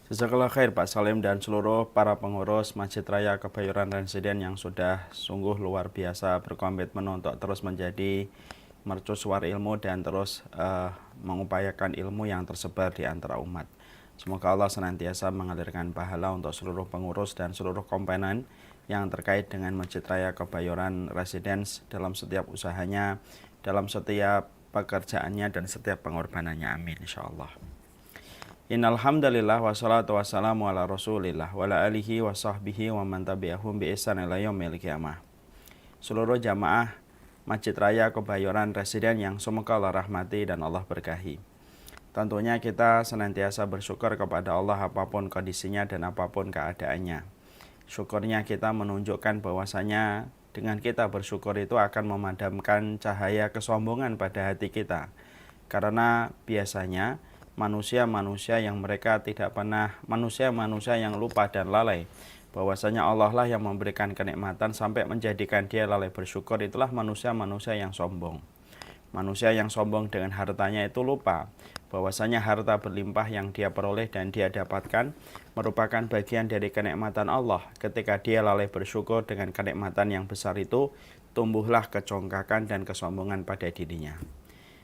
Jazakallah khair Pak Salim dan seluruh para pengurus Masjid Raya Kebayoran Residen yang sudah sungguh luar biasa berkomitmen untuk terus menjadi mercusuar ilmu dan terus mengupayakan ilmu yang tersebar di antara umat. Semoga Allah senantiasa mengalirkan pahala untuk seluruh pengurus dan seluruh komponen yang terkait dengan Masjid Raya Kebayoran Residence dalam setiap usahanya, dalam setiap pekerjaannya dan setiap pengorbanannya. Amin insyaallah. Innal hamdalillah wassalatu wassalamu ala Rasulillah wa ala alihi wa sahbihi wa man tabi'ahum bi ihsan ila yaumil qiyamah. Seluruh jamaah Masjid Raya Kebayoran Residen yang semoga Allah rahmati dan Allah berkahi. Tentunya kita senantiasa bersyukur kepada Allah apapun kondisinya dan apapun keadaannya. Syukurnya kita menunjukkan bahwasanya dengan kita bersyukur itu akan memadamkan cahaya kesombongan pada hati kita. Karena biasanya manusia-manusia yang mereka tidak pernah, manusia-manusia yang lupa dan lalai bahwasanya Allah lah yang memberikan kenikmatan sampai menjadikan dia lalai bersyukur, itulah manusia-manusia yang sombong. Manusia yang sombong dengan hartanya itu lupa bahwasanya harta berlimpah yang dia peroleh dan dia dapatkan merupakan bagian dari kenikmatan Allah. Ketika dia lalai bersyukur dengan kenikmatan yang besar itu, tumbuhlah kecongkakan dan kesombongan pada dirinya.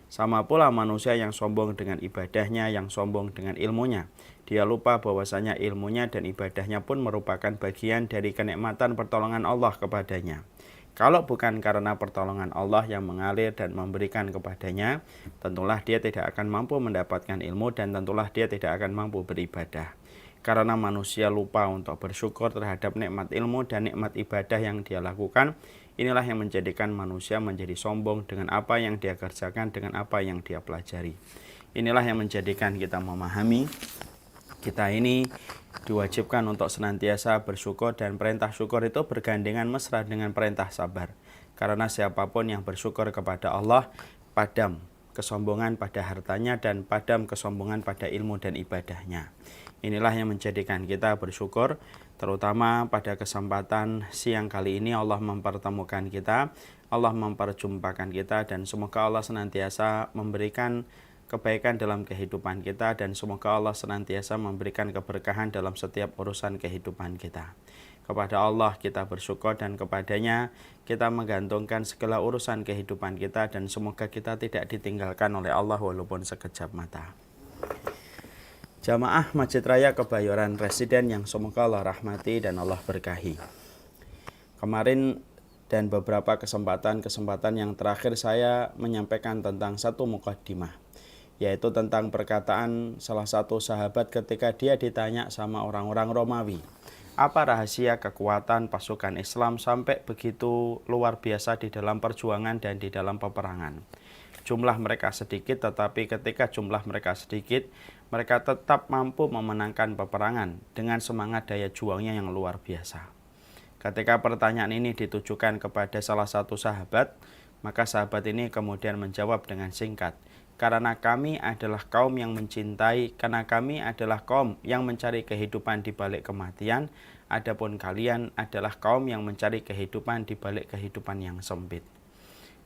Sama pula manusia yang sombong dengan ibadahnya, yang sombong dengan ilmunya. Dia lupa bahwasanya ilmunya dan ibadahnya pun merupakan bagian dari kenikmatan pertolongan Allah kepadanya. Kalau bukan karena pertolongan Allah yang mengalir dan memberikan kepadanya, tentulah dia tidak akan mampu mendapatkan ilmu dan tentulah dia tidak akan mampu beribadah. Karena manusia lupa untuk bersyukur terhadap nikmat ilmu dan nikmat ibadah yang dia lakukan, inilah yang menjadikan manusia menjadi sombong dengan apa yang dia kerjakan, dengan apa yang dia pelajari. Inilah yang menjadikan kita memahami kita ini diwajibkan untuk senantiasa bersyukur, dan perintah syukur itu bergandengan mesra dengan perintah sabar. Karena siapapun yang bersyukur kepada Allah, padam kesombongan pada hartanya dan padam kesombongan pada ilmu dan ibadahnya. Inilah yang menjadikan kita bersyukur, terutama pada kesempatan siang kali ini Allah mempertemukan kita, Allah memperjumpakan kita, dan semoga Allah senantiasa memberikan kebaikan dalam kehidupan kita dan semoga Allah senantiasa memberikan keberkahan dalam setiap urusan kehidupan kita. Kepada Allah kita bersyukur dan kepadanya kita menggantungkan segala urusan kehidupan kita dan semoga kita tidak ditinggalkan oleh Allah walaupun sekejap mata. Jamaah Masjid Raya Kebayoran Residen yang semoga Allah rahmati dan Allah berkahi. Kemarin dan beberapa kesempatan yang terakhir saya menyampaikan tentang satu mukaddimah, yaitu tentang perkataan salah satu sahabat ketika dia ditanya sama orang-orang Romawi, apa rahasia kekuatan pasukan Islam sampai begitu luar biasa di dalam perjuangan dan di dalam peperangan. Jumlah mereka sedikit, tetapi ketika jumlah mereka sedikit, mereka tetap mampu memenangkan peperangan dengan semangat daya juangnya yang luar biasa. Ketika pertanyaan ini ditujukan kepada salah satu sahabat, maka sahabat ini kemudian menjawab dengan singkat, karena kami adalah kaum yang mencintai, karena kami adalah kaum yang mencari kehidupan di balik kematian, adapun kalian adalah kaum yang mencari kehidupan di balik kehidupan yang sempit.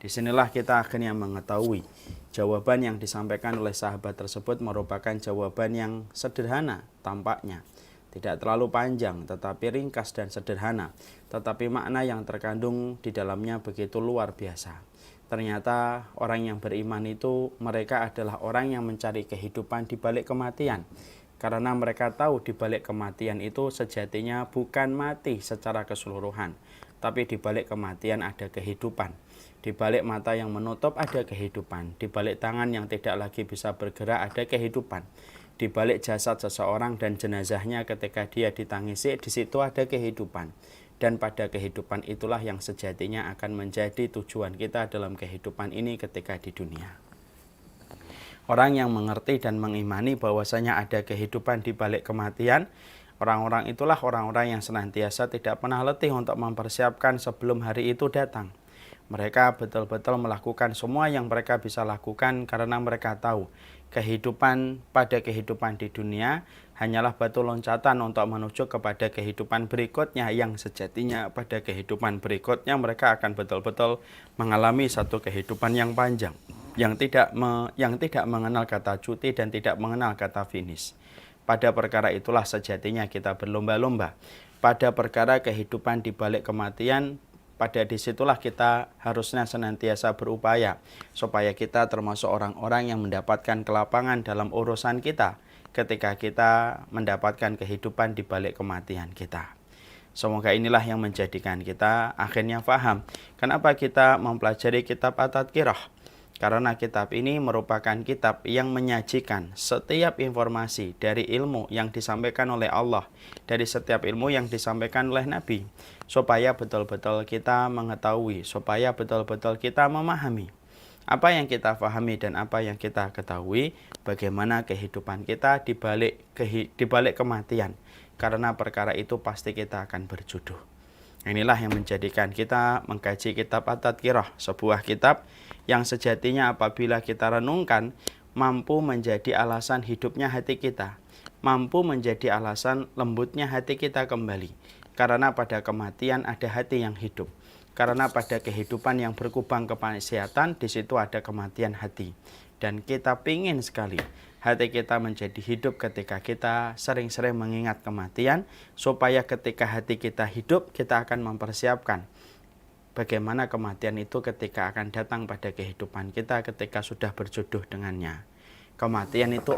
Disinilah kita akhirnya mengetahui jawaban yang disampaikan oleh sahabat tersebut merupakan jawaban yang sederhana tampaknya. Tidak terlalu panjang, tetapi ringkas dan sederhana. Tetapi makna yang terkandung di dalamnya begitu luar biasa. Ternyata orang yang beriman itu mereka adalah orang yang mencari kehidupan di balik kematian. Karena mereka tahu di balik kematian itu sejatinya bukan mati secara keseluruhan, tapi di balik kematian ada kehidupan. Di balik mata yang menutup ada kehidupan. Di balik tangan yang tidak lagi bisa bergerak ada kehidupan. Di balik jasad seseorang dan jenazahnya ketika dia ditangisi, di situ ada kehidupan. Dan pada kehidupan itulah yang sejatinya akan menjadi tujuan kita dalam kehidupan ini ketika di dunia. Orang yang mengerti dan mengimani bahwasanya ada kehidupan di balik kematian, orang-orang itulah orang-orang yang senantiasa tidak pernah letih untuk mempersiapkan sebelum hari itu datang. Mereka betul-betul melakukan semua yang mereka bisa lakukan karena mereka tahu pada kehidupan di dunia hanyalah batu loncatan untuk menuju kepada kehidupan berikutnya, yang sejatinya pada kehidupan berikutnya mereka akan betul-betul mengalami satu kehidupan yang panjang, yang tidak mengenal kata cuti dan tidak mengenal kata finish. Pada perkara itulah sejatinya kita berlomba-lomba. Pada perkara kehidupan di balik kematian, pada disitulah kita harusnya senantiasa berupaya supaya kita termasuk orang-orang yang mendapatkan kelapangan dalam urusan kita ketika kita mendapatkan kehidupan di balik kematian kita. Semoga inilah yang menjadikan kita akhirnya paham kenapa kita mempelajari kitab At-Tadhkirah. Karena kitab ini merupakan kitab yang menyajikan setiap informasi dari ilmu yang disampaikan oleh Allah, dari setiap ilmu yang disampaikan oleh Nabi, supaya betul-betul kita mengetahui, supaya betul-betul kita memahami apa yang kita pahami dan apa yang kita ketahui, bagaimana kehidupan kita di balik kematian. Karena perkara itu pasti kita akan berjodoh. Inilah yang menjadikan kita mengkaji kitab At-Tadhkirah, sebuah kitab yang sejatinya apabila kita renungkan mampu menjadi alasan hidupnya hati kita, mampu menjadi alasan lembutnya hati kita kembali. Karena pada kematian ada hati yang hidup. Karena pada kehidupan yang berkubang kemaksiatan, di situ ada kematian hati. Dan kita pingin sekali hati kita menjadi hidup ketika kita sering-sering mengingat kematian, supaya ketika hati kita hidup, kita akan mempersiapkan bagaimana kematian itu ketika akan datang pada kehidupan kita ketika sudah berjodoh dengannya. Kematian itu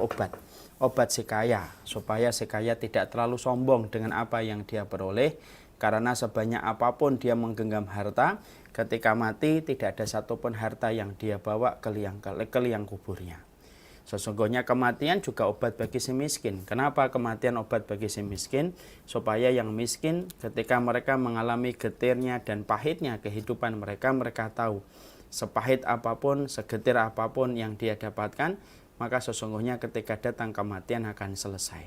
obat si kaya, supaya si kaya tidak terlalu sombong dengan apa yang dia peroleh, karena sebanyak apapun dia menggenggam harta, ketika mati tidak ada satupun harta yang dia bawa ke liang kuburnya. Sesungguhnya kematian juga obat bagi si miskin. Kenapa kematian obat bagi si miskin? Supaya yang miskin ketika mereka mengalami getirnya dan pahitnya kehidupan mereka, mereka tahu sepahit apapun, segetir apapun yang dia dapatkan, maka sesungguhnya ketika datang kematian akan selesai.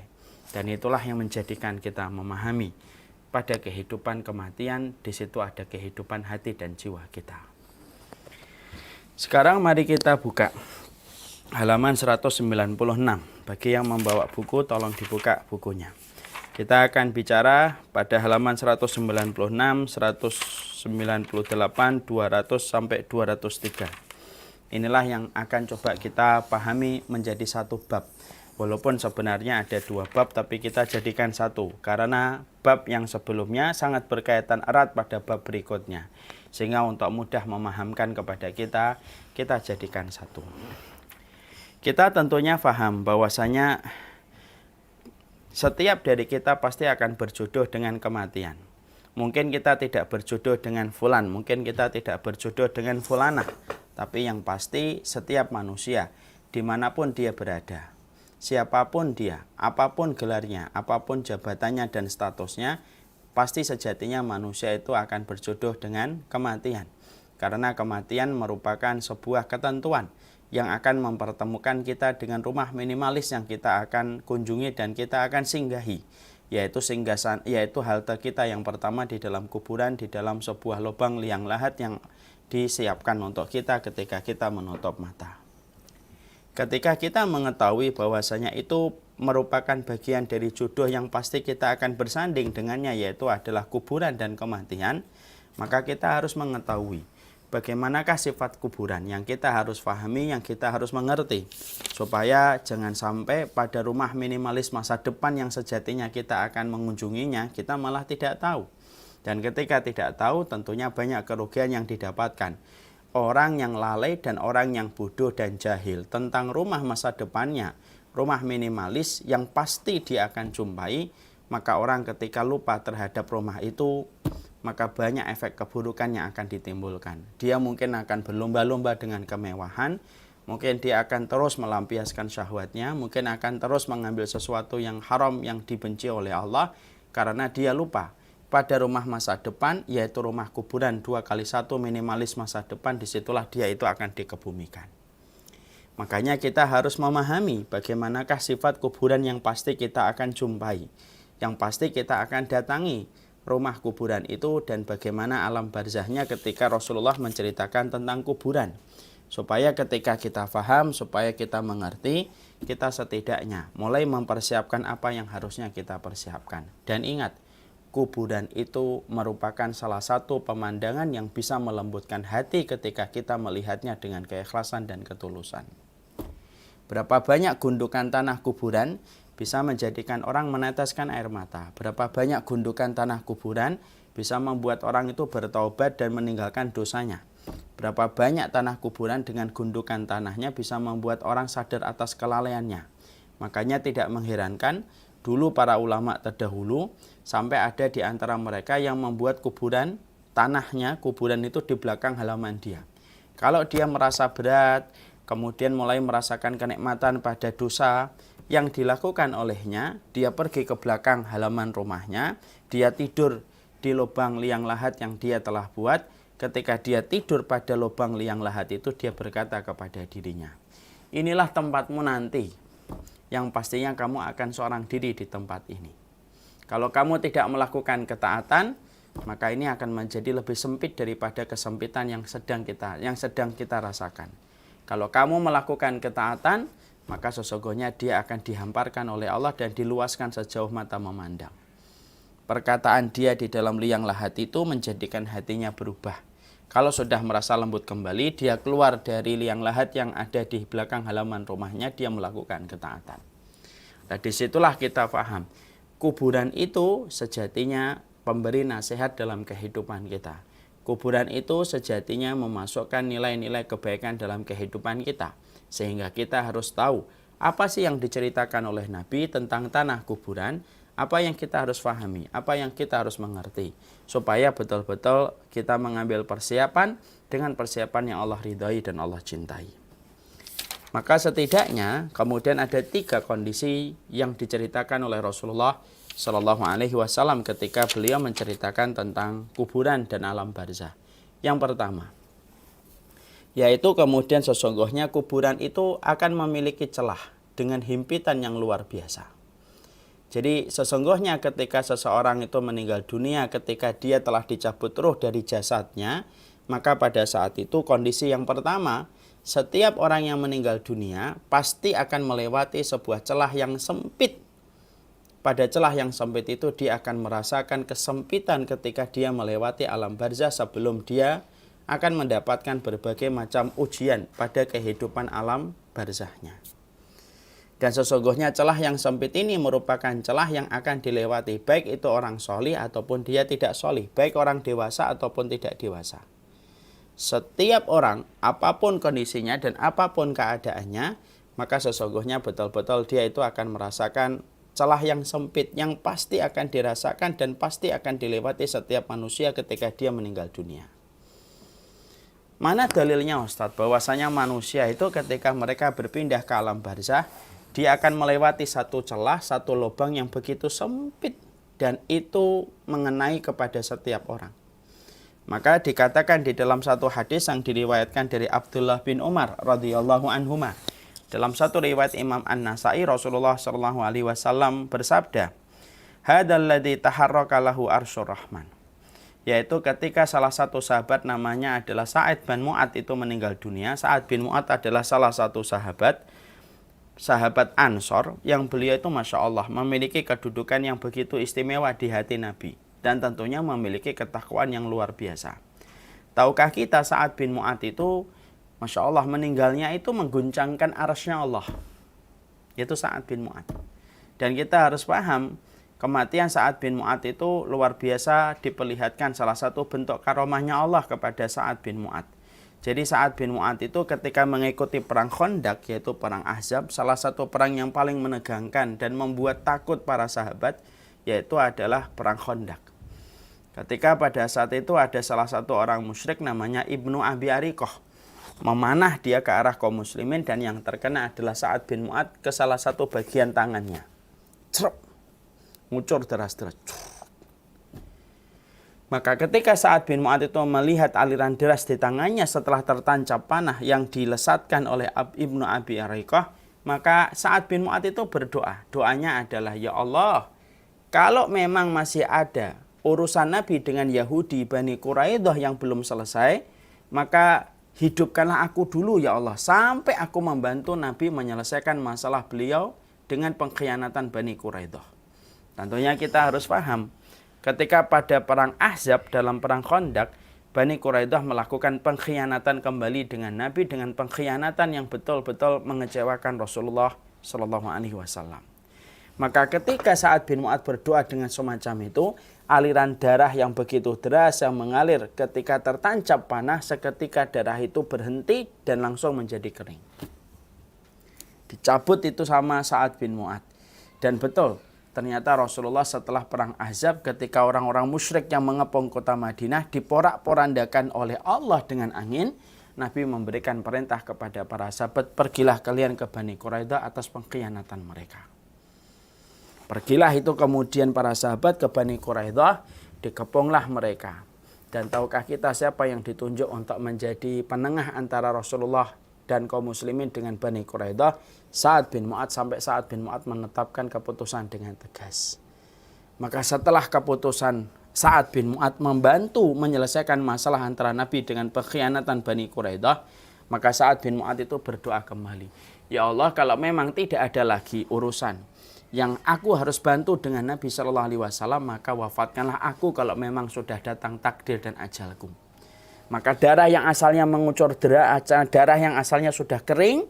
Dan itulah yang menjadikan kita memahami pada kehidupan kematian, di situ ada kehidupan hati dan jiwa kita. Sekarang mari kita buka halaman 196. Bagi yang membawa buku, tolong dibuka bukunya. Kita akan bicara pada halaman 196, 198, 200 sampai 203. Inilah yang akan coba kita pahami menjadi satu bab. Walaupun sebenarnya ada dua bab, tapi kita jadikan satu. Karena bab yang sebelumnya sangat berkaitan erat pada bab berikutnya. Sehingga untuk mudah memahamkan kepada kita, kita jadikan satu. Kita tentunya paham bahwasanya setiap dari kita pasti akan berjodoh dengan kematian. Mungkin kita tidak berjodoh dengan fulan, mungkin kita tidak berjodoh dengan fulanah. Tapi yang pasti setiap manusia, dimanapun dia berada, siapapun dia, apapun gelarnya, apapun jabatannya dan statusnya, pasti sejatinya manusia itu akan berjodoh dengan kematian. Karena kematian merupakan sebuah ketentuan yang akan mempertemukan kita dengan rumah minimalis yang kita akan kunjungi dan kita akan singgahi, yaitu halte kita yang pertama di dalam kuburan, di dalam sebuah lubang liang lahat yang disiapkan untuk kita ketika kita menutup mata. Ketika kita mengetahui bahwasanya itu merupakan bagian dari jodoh yang pasti kita akan bersanding dengannya, yaitu adalah kuburan dan kematian, maka kita harus mengetahui bagaimanakah sifat kuburan yang kita harus pahami, yang kita harus mengerti, supaya jangan sampai pada rumah minimalis masa depan yang sejatinya kita akan mengunjunginya, kita malah tidak tahu. Dan ketika tidak tahu, tentunya banyak kerugian yang didapatkan. Orang yang lalai dan orang yang bodoh dan jahil tentang rumah masa depannya, rumah minimalis yang pasti dia akan jumpai, maka orang ketika lupa terhadap rumah itu, maka banyak efek keburukan yang akan ditimbulkan. Dia mungkin akan berlomba-lomba dengan kemewahan, mungkin dia akan terus melampiaskan syahwatnya, mungkin akan terus mengambil sesuatu yang haram yang dibenci oleh Allah, karena dia lupa pada rumah masa depan, yaitu rumah kuburan 2x1 minimalis masa depan, disitulah dia itu akan dikebumikan. Makanya kita harus memahami bagaimanakah sifat kuburan yang pasti kita akan jumpai, yang pasti kita akan datangi rumah kuburan itu, dan bagaimana alam barzahnya ketika Rasulullah menceritakan tentang kuburan. Supaya ketika kita paham, supaya kita mengerti, kita setidaknya mulai mempersiapkan apa yang harusnya kita persiapkan. Dan ingat, kuburan itu merupakan salah satu pemandangan yang bisa melembutkan hati ketika kita melihatnya dengan keikhlasan dan ketulusan. Berapa banyak gundukan tanah kuburan bisa menjadikan orang meneteskan air mata. Berapa banyak gundukan tanah kuburan bisa membuat orang itu bertaubat dan meninggalkan dosanya. Berapa banyak tanah kuburan dengan gundukan tanahnya bisa membuat orang sadar atas kelalaiannya. Makanya tidak mengherankan dulu para ulama terdahulu sampai ada di antara mereka yang membuat kuburan tanahnya, kuburan itu di belakang halaman dia. Kalau dia merasa berat, kemudian mulai merasakan kenikmatan pada dosa yang dilakukan olehnya, dia pergi ke belakang halaman rumahnya, dia tidur di lubang liang lahat yang dia telah buat. Ketika dia tidur pada lubang liang lahat itu, dia berkata kepada dirinya, inilah tempatmu nanti, yang pastinya kamu akan seorang diri di tempat ini. Kalau kamu tidak melakukan ketaatan, maka ini akan menjadi lebih sempit daripada kesempitan yang sedang kita rasakan. Kalau kamu melakukan ketaatan, maka sesungguhnya dia akan dihamparkan oleh Allah dan diluaskan sejauh mata memandang. Perkataan dia di dalam liang lahat itu menjadikan hatinya berubah. Kalau sudah merasa lembut kembali, dia keluar dari liang lahat yang ada di belakang halaman rumahnya, dia melakukan ketaatan. Nah, disitulah kita paham, kuburan itu sejatinya pemberi nasihat dalam kehidupan kita. Kuburan itu sejatinya memasukkan nilai-nilai kebaikan dalam kehidupan kita. Sehingga kita harus tahu apa sih yang diceritakan oleh Nabi tentang tanah kuburan, apa yang kita harus pahami, apa yang kita harus mengerti, supaya betul-betul kita mengambil persiapan dengan persiapan yang Allah ridhai dan Allah cintai. Maka setidaknya kemudian ada 3 kondisi yang diceritakan oleh Rasulullah Shallallahu Alaihi Wasallam ketika beliau menceritakan tentang kuburan dan alam barzah. Yang pertama, yaitu kemudian sesungguhnya kuburan itu akan memiliki celah dengan himpitan yang luar biasa. Jadi sesungguhnya ketika seseorang itu meninggal dunia, ketika dia telah dicabut ruh dari jasadnya, maka pada saat itu kondisi yang pertama, setiap orang yang meninggal dunia pasti akan melewati sebuah celah yang sempit. Pada celah yang sempit itu dia akan merasakan kesempitan ketika dia melewati alam barzah sebelum dia akan mendapatkan berbagai macam ujian pada kehidupan alam barzahnya. Dan sesungguhnya celah yang sempit ini merupakan celah yang akan dilewati baik itu orang solih ataupun dia tidak solih, baik orang dewasa ataupun tidak dewasa. Setiap orang, apapun kondisinya dan apapun keadaannya, maka sesungguhnya betul-betul dia itu akan merasakan celah yang sempit yang pasti akan dirasakan dan pasti akan dilewati setiap manusia ketika dia meninggal dunia. Mana dalilnya Ustadz bahwasanya manusia itu ketika mereka berpindah ke alam barzah, dia akan melewati satu celah, satu lubang yang begitu sempit dan itu mengenai kepada setiap orang. Maka dikatakan di dalam satu hadis yang diriwayatkan dari Abdullah bin Umar radhiyallahu anhuma. Dalam satu riwayat Imam An-Nasai, Rasulullah sallallahu alaihi wasallam bersabda, "Hadzal ladzi taharraka lahu arsyur rahman." Yaitu ketika salah satu sahabat namanya adalah Sa'id bin Mu'adz itu meninggal dunia. Sa'id bin Mu'adz adalah salah satu sahabat Ansor yang beliau itu Masya Allah memiliki kedudukan yang begitu istimewa di hati Nabi dan tentunya memiliki ketakwaan yang luar biasa. Tahukah kita Sa'ad bin Mu'adz itu Masya Allah meninggalnya itu mengguncangkan arsy-Nya Allah, yaitu Sa'ad bin Mu'adz. Dan kita harus paham kematian Sa'ad bin Mu'adz itu luar biasa diperlihatkan salah satu bentuk karomahnya Allah kepada Sa'ad bin Mu'adz. Jadi Sa'ad bin Mu'adz itu ketika mengikuti perang Khandaq, yaitu perang Ahzab, salah satu perang yang paling menegangkan dan membuat takut para sahabat, yaitu adalah perang Khandaq. Ketika pada saat itu ada salah satu orang musyrik namanya Ibnu Abi Ariqah, memanah dia ke arah kaum muslimin dan yang terkena adalah Sa'ad bin Mu'adz ke salah satu bagian tangannya. Cerep, ngucur deras-deras. Maka ketika Sa'ad bin Mu'adz itu melihat aliran deras di tangannya setelah tertancap panah yang dilesatkan oleh Ibnu Abi Ariqah, maka Sa'ad bin Mu'adz itu berdoa. Doanya adalah, ya Allah, kalau memang masih ada urusan Nabi dengan Yahudi Bani Quraidah yang belum selesai, maka hidupkanlah aku dulu ya Allah, sampai aku membantu Nabi menyelesaikan masalah beliau dengan pengkhianatan Bani Quraidah. Tentunya kita harus paham, ketika pada perang Ahzab dalam perang Khandaq, Bani Quraidah melakukan pengkhianatan kembali dengan Nabi dengan pengkhianatan yang betul-betul mengecewakan Rasulullah Shallallahu Alaihi Wasallam. Maka ketika Sa'ad bin Mu'adz berdoa dengan semacam itu, aliran darah yang begitu deras yang mengalir ketika tertancap panah, seketika darah itu berhenti dan langsung menjadi kering. Dicabut itu sama Sa'ad bin Mu'adz. Dan betul, ternyata Rasulullah setelah perang Ahzab ketika orang-orang musyrik yang mengepung kota Madinah diporak-porandakan oleh Allah dengan angin, Nabi memberikan perintah kepada para sahabat, pergilah kalian ke Bani Quraidah atas pengkhianatan mereka. Pergilah itu kemudian para sahabat ke Bani Quraidah, dikepunglah mereka. Dan tahukah kita siapa yang ditunjuk untuk menjadi penengah antara Rasulullah dan kaum muslimin dengan Bani Quraidah? Sa'ad bin Mu'adz, sampai Sa'ad bin Mu'adz menetapkan keputusan dengan tegas. Maka setelah keputusan Sa'ad bin Mu'adz membantu menyelesaikan masalah antara Nabi dengan pengkhianatan Bani Quraidah, maka Sa'ad bin Mu'adz itu berdoa kembali. Ya Allah, kalau memang tidak ada lagi urusan yang aku harus bantu dengan Nabi SAW, maka wafatkanlah aku kalau memang sudah datang takdir dan ajalku. Maka darah yang asalnya mengucur, darah yang asalnya sudah kering,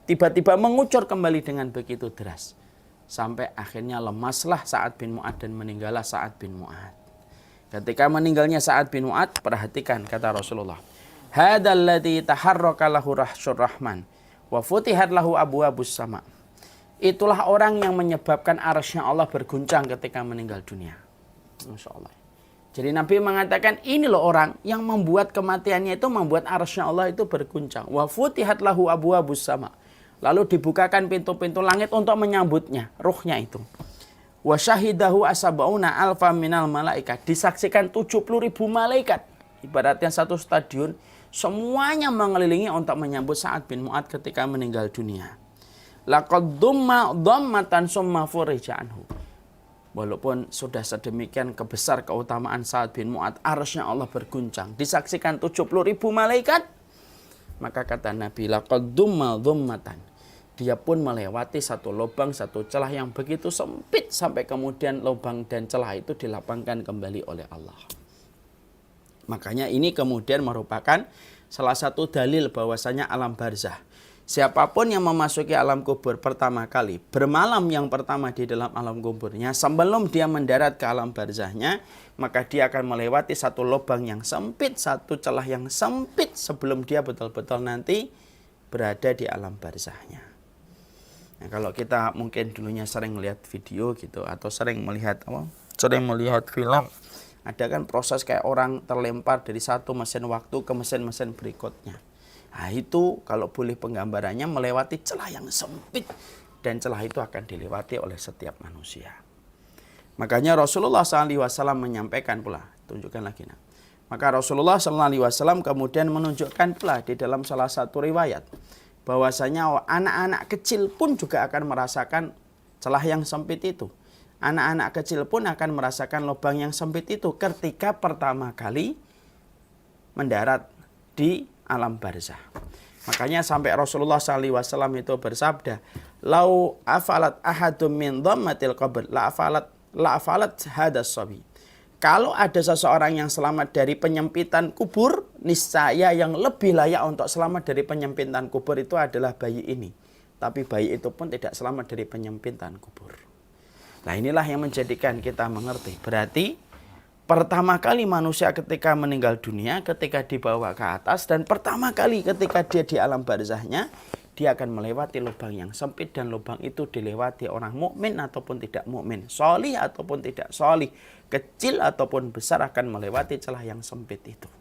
tiba-tiba mengucur kembali dengan begitu deras. Sampai akhirnya lemaslah Sa'ad bin Mu'adz dan meninggallah Sa'ad bin Mu'adz. Ketika meninggalnya Sa'ad bin Mu'adz, perhatikan kata Rasulullah, hadzal ladzi taharraka lahu rahsyur rahman wa futihat lahu abwabus sama. Itulah orang yang menyebabkan arsy Allah berguncang ketika meninggal dunia. Masya Allah. Jadi Nabi mengatakan ini loh orang yang membuat kematiannya itu membuat arsy Allah itu berguncang. Wa futihat lahu abwabus sama. Lalu dibukakan pintu-pintu langit untuk menyambutnya, ruhnya itu. Wa syahidahu asab'una alfa minal malaikat. Disaksikan 70.000 malaikat. Ibaratnya satu stadion, semuanya mengelilingi untuk menyambut Sa'ad bin Mu'adz ketika meninggal dunia. Laqad dhammatan summa furija anhu. Walaupun sudah sedemikian kebesar keutamaan Sa'ad bin Mu'adz, arsy-Nya Allah berguncang. Disaksikan 70.000 malaikat. Maka kata Nabi, laqad dhammatan. Dia pun melewati satu lubang, satu celah yang begitu sempit, sampai kemudian lubang dan celah itu dilapangkan kembali oleh Allah. Makanya ini kemudian merupakan salah satu dalil bahwasanya alam barzah, siapapun yang memasuki alam kubur pertama kali, bermalam yang pertama di dalam alam kuburnya, sebelum dia mendarat ke alam barzahnya, maka dia akan melewati satu lubang yang sempit, satu celah yang sempit, sebelum dia betul-betul nanti berada di alam barzahnya. Nah, kalau kita mungkin dulunya sering melihat video gitu, atau sering melihat film, ada kan proses kayak orang terlempar dari satu mesin waktu ke mesin-mesin berikutnya. Nah, itu kalau boleh penggambarannya melewati celah yang sempit, dan celah itu akan dilewati oleh setiap manusia. Makanya Rasulullah SAW menyampaikan pula, tunjukkan lagi nah. Maka Rasulullah SAW kemudian menunjukkan pula di dalam salah satu riwayat bahwasanya anak-anak kecil pun juga akan merasakan celah yang sempit itu. Anak-anak kecil pun akan merasakan lubang yang sempit itu ketika pertama kali mendarat di alam barzah. Makanya sampai Rasulullah SAW itu bersabda, lau afalat ahadum min dhammatil qabr la afalat hadas sabi. Kalau ada seseorang yang selamat dari penyempitan kubur, niscaya yang lebih layak untuk selamat dari penyempitan kubur itu adalah bayi ini. Tapi bayi itu pun tidak selamat dari penyempitan kubur. Nah, inilah yang menjadikan kita mengerti. Berarti pertama kali manusia ketika meninggal dunia, ketika dibawa ke atas, dan pertama kali ketika dia di alam barzahnya, dia akan melewati lubang yang sempit, dan lubang itu dilewati orang mukmin ataupun tidak mukmin, sholih ataupun tidak sholih, kecil ataupun besar akan melewati celah yang sempit itu.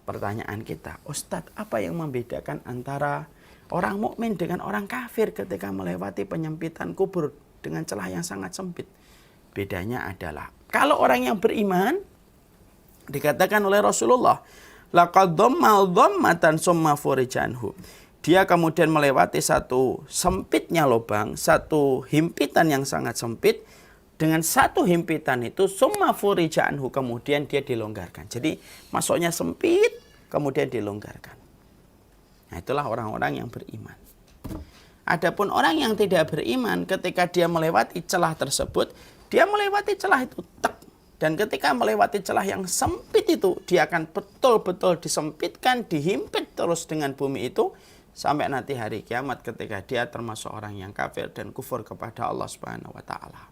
Pertanyaan kita, Ustadz, apa yang membedakan antara orang mukmin dengan orang kafir ketika melewati penyempitan kubur dengan celah yang sangat sempit? Bedanya adalah, kalau orang yang beriman, dikatakan oleh Rasulullah, laqad dhammatan summa furija anhu. Dia kemudian melewati satu sempitnya lubang, satu himpitan yang sangat sempit. Dengan satu himpitan itu, summa furija anhu, kemudian dia dilonggarkan. Jadi masuknya sempit, kemudian dilonggarkan. Nah, itulah orang-orang yang beriman. Adapun orang yang tidak beriman, ketika dia melewati celah tersebut, dia melewati celah itu, tek. Dan ketika melewati celah yang sempit itu, dia akan betul-betul disempitkan, dihimpit terus dengan bumi itu, sampai nanti hari kiamat ketika dia termasuk orang yang kafir dan kufur kepada Allah Subhanahu wa taala.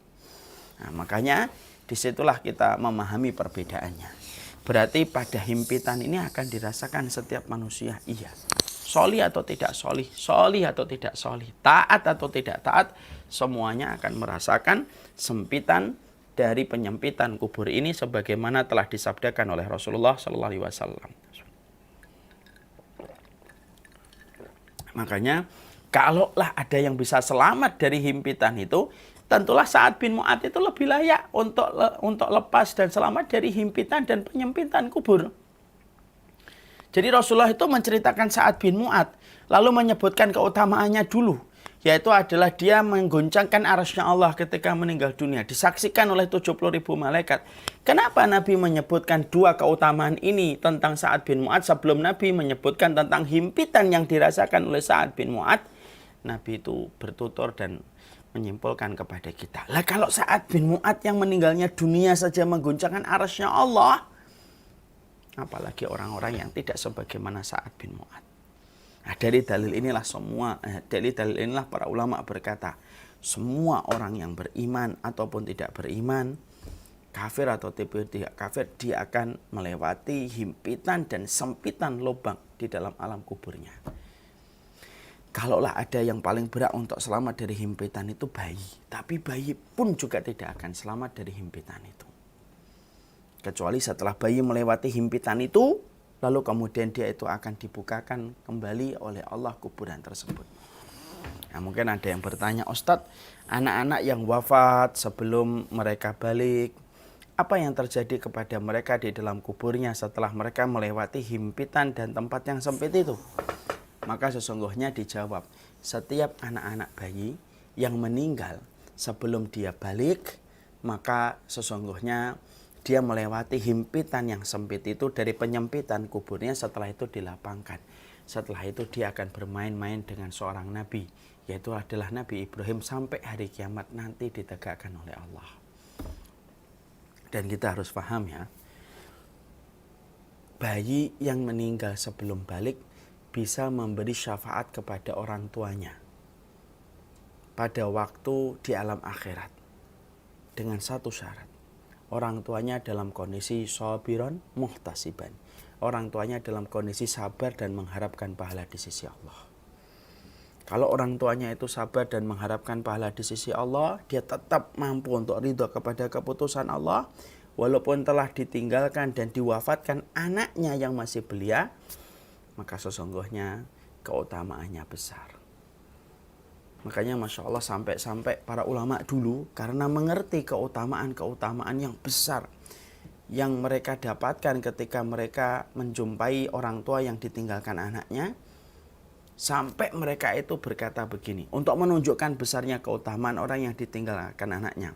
Nah, makanya disitulah kita memahami perbedaannya. Berarti pada himpitan ini akan dirasakan setiap manusia, iya. Solih atau tidak solih, solih atau tidak solih, taat atau tidak taat, semuanya akan merasakan sempitan dari penyempitan kubur ini sebagaimana telah disabdakan oleh Rasulullah Sallallahu Alaihi Wasallam. Makanya kalaulah ada yang bisa selamat dari himpitan itu, tentulah Sa'ad bin Mu'adz itu lebih layak untuk lepas dan selamat dari himpitan dan penyempitan kubur. Jadi Rasulullah itu menceritakan Sa'ad bin Mu'adz, lalu menyebutkan keutamaannya dulu, yaitu adalah dia menggoncangkan arasy-Nya Allah ketika meninggal dunia, disaksikan oleh 70.000 malaikat. Kenapa Nabi menyebutkan dua keutamaan ini tentang Sa'ad bin Mu'adz sebelum Nabi menyebutkan tentang himpitan yang dirasakan oleh Sa'ad bin Mu'adz? Nabi itu bertutur dan menyimpulkan kepada kita. Lah kalau Sa'ad bin Mu'adz yang meninggalnya dunia saja menggoncangkan arasy-Nya Allah, apalagi orang-orang yang tidak sebagaimana Sa'ad bin Mu'adz. Nah, dari dalil inilah para ulama berkata, semua orang yang beriman ataupun tidak beriman, kafir atau tidak kafir, dia akan melewati himpitan dan sempitan lubang di dalam alam kuburnya. Kalaulah ada yang paling berat untuk selamat dari himpitan itu bayi, tapi bayi pun juga tidak akan selamat dari himpitan itu. Kecuali setelah bayi melewati himpitan itu, lalu kemudian dia itu akan dibukakan kembali oleh Allah kuburan tersebut. Nah, mungkin ada yang bertanya, Ustadz, anak-anak yang wafat sebelum mereka balik, apa yang terjadi kepada mereka di dalam kuburnya setelah mereka melewati himpitan dan tempat yang sempit itu? Maka sesungguhnya dijawab, setiap anak-anak bayi yang meninggal sebelum dia balik, maka sesungguhnya dia melewati himpitan yang sempit itu dari penyempitan kuburnya, setelah itu dilapangkan. Setelah itu dia akan bermain-main dengan seorang nabi, yaitu adalah Nabi Ibrahim, sampai hari kiamat nanti ditegakkan oleh Allah. Dan kita harus paham ya, bayi yang meninggal sebelum balik bisa memberi syafaat kepada orang tuanya pada waktu di alam akhirat dengan satu syarat. Orang tuanya dalam kondisi sabiron muhtasiban. Orang tuanya dalam kondisi sabar dan mengharapkan pahala di sisi Allah. Kalau orang tuanya itu sabar dan mengharapkan pahala di sisi Allah, dia tetap mampu untuk ridho kepada keputusan Allah, walaupun telah ditinggalkan dan diwafatkan anaknya yang masih belia, maka sesungguhnya keutamaannya besar. Makanya Masya Allah sampai para ulama dulu karena mengerti keutamaan-keutamaan yang besar yang mereka dapatkan ketika mereka menjumpai orang tua yang ditinggalkan anaknya, sampai mereka itu berkata begini, untuk menunjukkan besarnya keutamaan orang yang ditinggalkan anaknya.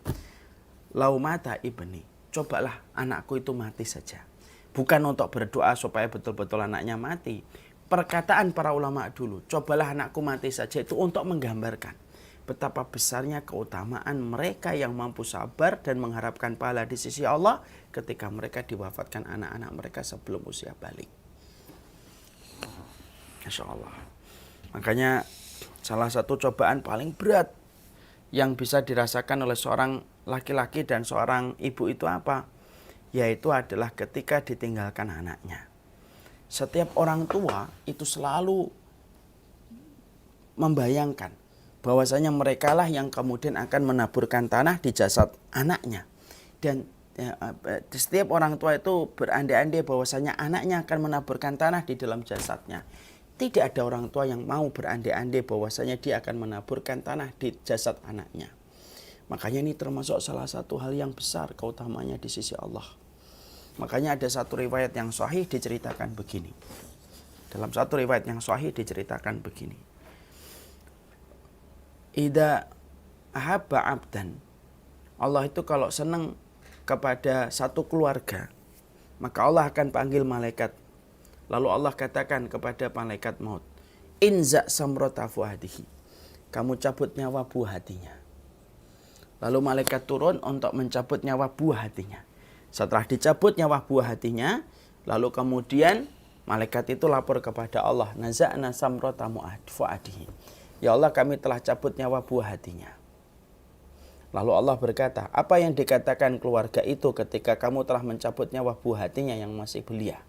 Lau mata ibni, cobalah anakku itu mati saja. Bukan untuk berdoa supaya betul-betul anaknya mati. Perkataan para ulama dulu, cobalah anakku mati saja, itu untuk menggambarkan betapa besarnya keutamaan mereka yang mampu sabar dan mengharapkan pahala di sisi Allah ketika mereka diwafatkan anak-anak mereka sebelum usia balik. Masya Allah. Makanya salah satu cobaan paling berat yang bisa dirasakan oleh seorang laki-laki dan seorang ibu itu apa? Yaitu adalah ketika ditinggalkan anaknya. Setiap orang tua itu selalu membayangkan bahwasanya merekalah yang kemudian akan menaburkan tanah di jasad anaknya. Dan setiap orang tua itu berandai-andai bahwasanya anaknya akan menaburkan tanah di dalam jasadnya. Tidak ada orang tua yang mau berandai-andai bahwasanya dia akan menaburkan tanah di jasad anaknya. Makanya ini termasuk salah satu hal yang besar keutamanya di sisi Allah. Makanya ada satu riwayat yang sahih diceritakan begini. Dalam satu riwayat yang sahih diceritakan begini. Idza ahabba abdan, Allah itu kalau senang kepada satu keluarga, maka Allah akan panggil malaikat. Lalu Allah katakan kepada malaikat maut, inza samrata fuadihi, kamu cabut nyawa buah hatinya. Lalu malaikat turun untuk mencabut nyawa buah hatinya. Setelah dicabut nyawa buah hatinya, lalu kemudian Malaikat itu lapor kepada Allah, naza'na samrata fuadihi. Ya Allah, kami telah cabut nyawa buah hatinya. Lalu Allah berkata, apa yang dikatakan keluarga itu ketika kamu telah mencabut nyawa buah hatinya yang masih belia?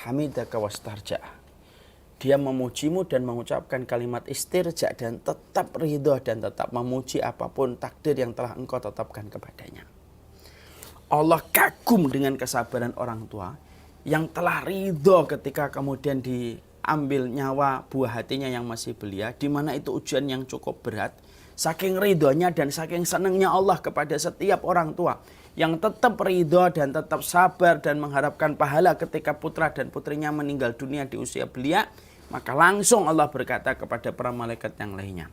Hamidaka wastarja'ah. Dia memujimu dan mengucapkan kalimat istirja dan tetap ridho dan tetap memuji apapun takdir yang telah engkau tetapkan kepadanya. Allah kagum dengan kesabaran orang tua yang telah ridho ketika kemudian diambil nyawa buah hatinya yang masih belia, di mana itu ujian yang cukup berat. Saking ridhonya dan saking senangnya Allah kepada setiap orang tua yang tetap ridho dan tetap sabar dan mengharapkan pahala ketika putra dan putrinya meninggal dunia di usia belia, maka langsung Allah berkata kepada para malaikat yang lainnya,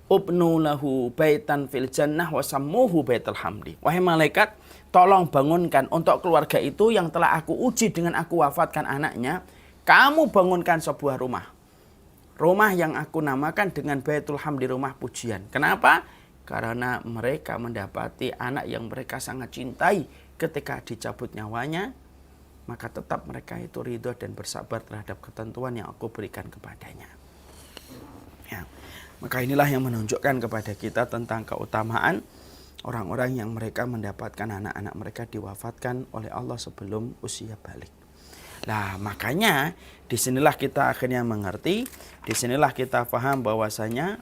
ubnu lahu baitan fil jannah wa sammuhu baitul hamdi. Wahai malaikat, tolong bangunkan untuk keluarga itu yang telah aku uji dengan aku wafatkan anaknya, kamu bangunkan sebuah rumah. Rumah yang aku namakan dengan Baitul Hamdi, rumah pujian. Kenapa? Karena mereka mendapati anak yang mereka sangat cintai ketika dicabut nyawanya, maka tetap mereka itu ridho dan bersabar terhadap ketentuan yang aku berikan kepadanya. Ya. Maka inilah yang menunjukkan kepada kita tentang keutamaan orang-orang yang mereka mendapatkan anak-anak mereka diwafatkan oleh Allah sebelum usia balik. Nah, makanya disinilah kita akhirnya mengerti, disinilah kita paham bahwasanya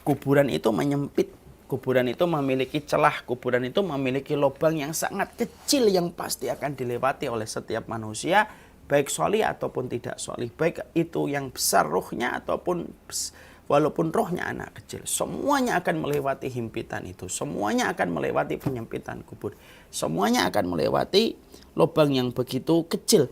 kuburan itu menyempit, kuburan itu memiliki celah, kuburan itu memiliki lubang yang sangat kecil yang pasti akan dilewati oleh setiap manusia, baik solih ataupun tidak solih, baik itu yang besar ruhnya ataupun walaupun rohnya anak kecil, semuanya akan melewati himpitan itu, semuanya akan melewati penyempitan kubur, semuanya akan melewati lubang yang begitu kecil,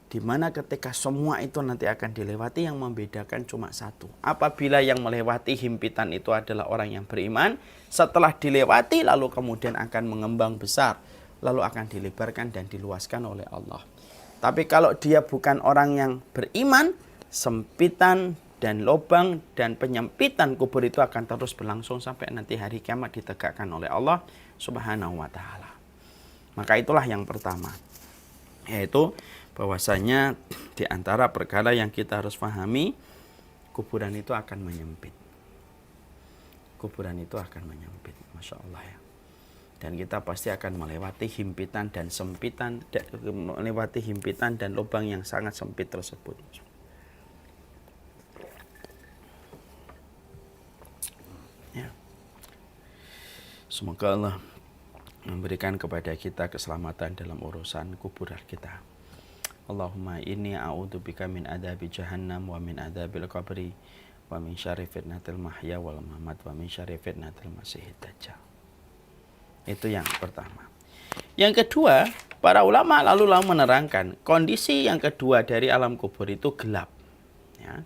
di mana ketika semua itu nanti akan dilewati, yang membedakan cuma satu. Apabila yang melewati himpitan itu adalah orang yang beriman, setelah dilewati lalu kemudian akan mengembang besar, lalu akan dilebarkan dan diluaskan oleh Allah. Tapi kalau dia bukan orang yang beriman, sempitan dan lubang dan penyempitan kubur itu akan terus berlangsung sampai nanti hari kiamat ditegakkan oleh Allah Subhanahu wa taala. Maka itulah yang pertama, yaitu bahwasanya di antara perkara yang kita harus pahami, kuburan itu akan menyempit. Kuburan itu akan menyempit, Masya Allah ya. Dan kita pasti akan melewati himpitan dan sempitan, melewati himpitan dan lubang yang sangat sempit tersebut. Ya. Semoga Allah memberikan kepada kita keselamatan dalam urusan kuburan kita. Allahumma inni a'udzubika min adabi jahannam wa min adabil qabri wa min syarri fitnatil mahya wal mamat wa min syarri fitnatil masiihid dajjal. Itu yang pertama. Yang kedua, para ulama lalu menerangkan kondisi yang kedua dari alam kubur itu gelap. Ya.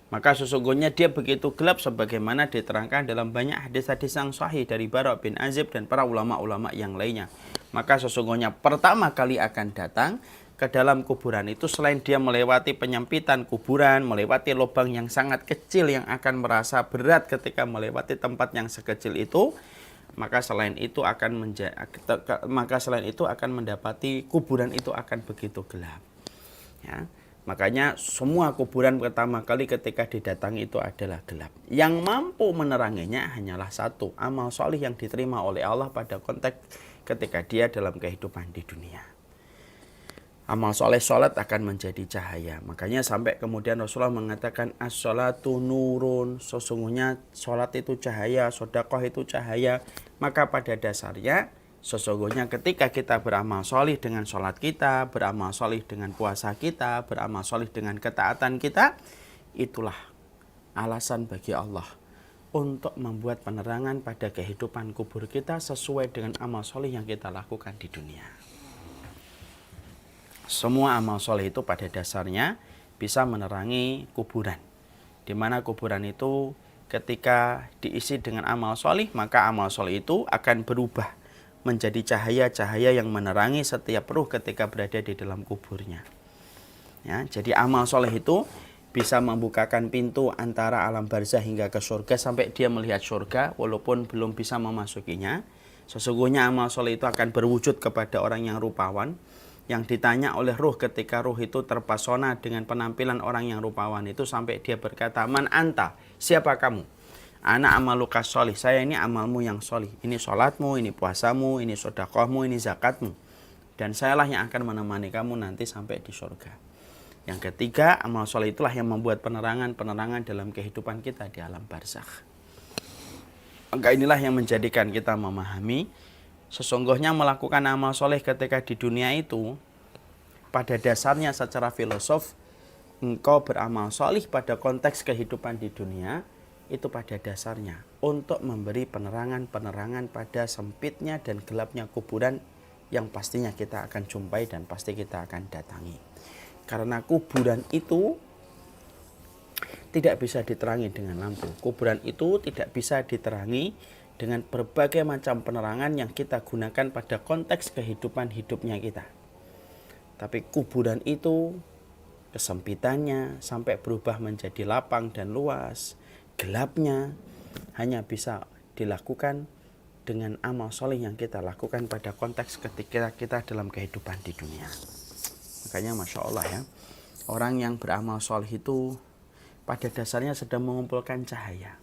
Maka sesungguhnya dia begitu gelap sebagaimana diterangkan dalam banyak hadis-hadis yang sahih dari Bara' bin Azib dan para ulama-ulama yang lainnya. Maka sesungguhnya pertama kali akan datang ke dalam kuburan itu, selain dia melewati penyempitan kuburan, melewati lubang yang sangat kecil yang akan merasa berat ketika melewati tempat yang sekecil itu, maka selain itu akan mendapati kuburan itu akan begitu gelap. Ya. Makanya semua kuburan pertama kali ketika didatangi itu adalah gelap. Yang mampu meneranginya hanyalah satu, amal solih yang diterima oleh Allah pada konteks ketika dia dalam kehidupan di dunia. Amal soleh sholat akan menjadi cahaya. Makanya sampai kemudian Rasulullah mengatakan as-sholatu nurun. Sesungguhnya sholat itu cahaya, sedekah itu cahaya. Maka pada dasarnya sesungguhnya ketika kita beramal solih dengan sholat kita, beramal solih dengan puasa kita, beramal solih dengan ketaatan kita, itulah alasan bagi Allah untuk membuat penerangan pada kehidupan kubur kita sesuai dengan amal solih yang kita lakukan di dunia. Semua amal soleh itu pada dasarnya bisa menerangi kuburan. Di mana kuburan itu ketika diisi dengan amal soleh, maka amal soleh itu akan berubah menjadi cahaya-cahaya yang menerangi setiap ruh ketika berada di dalam kuburnya. Ya, jadi amal soleh itu bisa membukakan pintu antara alam barzah hingga ke surga sampai dia melihat surga walaupun belum bisa memasukinya. Sesungguhnya amal soleh itu akan berwujud kepada orang yang rupawan. Yang ditanya oleh ruh ketika ruh itu terpesona dengan penampilan orang yang rupawan itu sampai dia berkata, "Man anta? Siapa kamu?" "Ana amaluka sholih." Saya ini amalmu yang sholih. Ini sholatmu, ini puasamu, ini sedekahmu, ini zakatmu. Dan sayalah yang akan menemani kamu nanti sampai di surga. Yang ketiga, amal sholih itulah yang membuat penerangan dalam kehidupan kita di alam barzakh. Maka inilah yang menjadikan kita memahami sesungguhnya melakukan amal soleh ketika di dunia itu pada dasarnya secara filosof engkau beramal soleh pada konteks kehidupan di dunia itu pada dasarnya untuk memberi penerangan pada sempitnya dan gelapnya kuburan yang pastinya kita akan jumpai dan pasti kita akan datangi. Karena kuburan itu tidak bisa diterangi dengan lampu. Kuburan itu tidak bisa diterangi dengan berbagai macam penerangan yang kita gunakan pada konteks kehidupan hidupnya kita. Tapi kuburan itu kesempitannya sampai berubah menjadi lapang dan luas, gelapnya hanya bisa dilakukan dengan amal soleh yang kita lakukan pada konteks ketika kita dalam kehidupan di dunia. Makanya Masya Allah ya, orang yang beramal soleh itu pada dasarnya sedang mengumpulkan cahaya.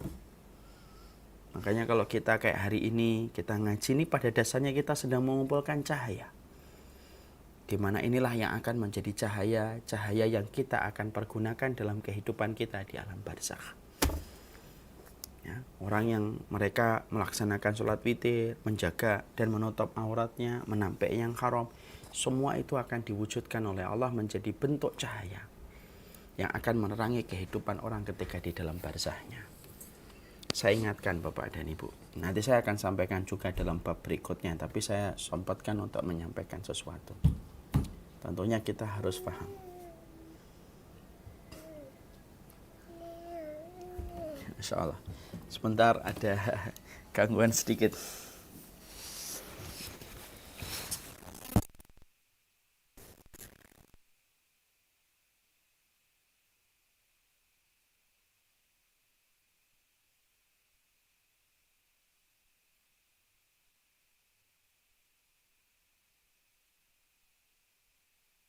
Makanya kalau kita kayak hari ini, kita ngaji ini pada dasarnya kita sedang mengumpulkan cahaya. Dimana inilah yang akan menjadi cahaya yang kita akan pergunakan dalam kehidupan kita di alam barzakh. Ya, orang yang mereka melaksanakan sholat witir, menjaga dan menutup auratnya, menampik yang haram, semua itu akan diwujudkan oleh Allah menjadi bentuk cahaya yang akan menerangi kehidupan orang ketika di dalam barzahnya. Saya ingatkan Bapak dan Ibu, nanti saya akan sampaikan juga dalam bab berikutnya, tapi saya sempatkan untuk menyampaikan sesuatu. Tentunya kita harus paham. Insya Allah. Sebentar ada gangguan sedikit.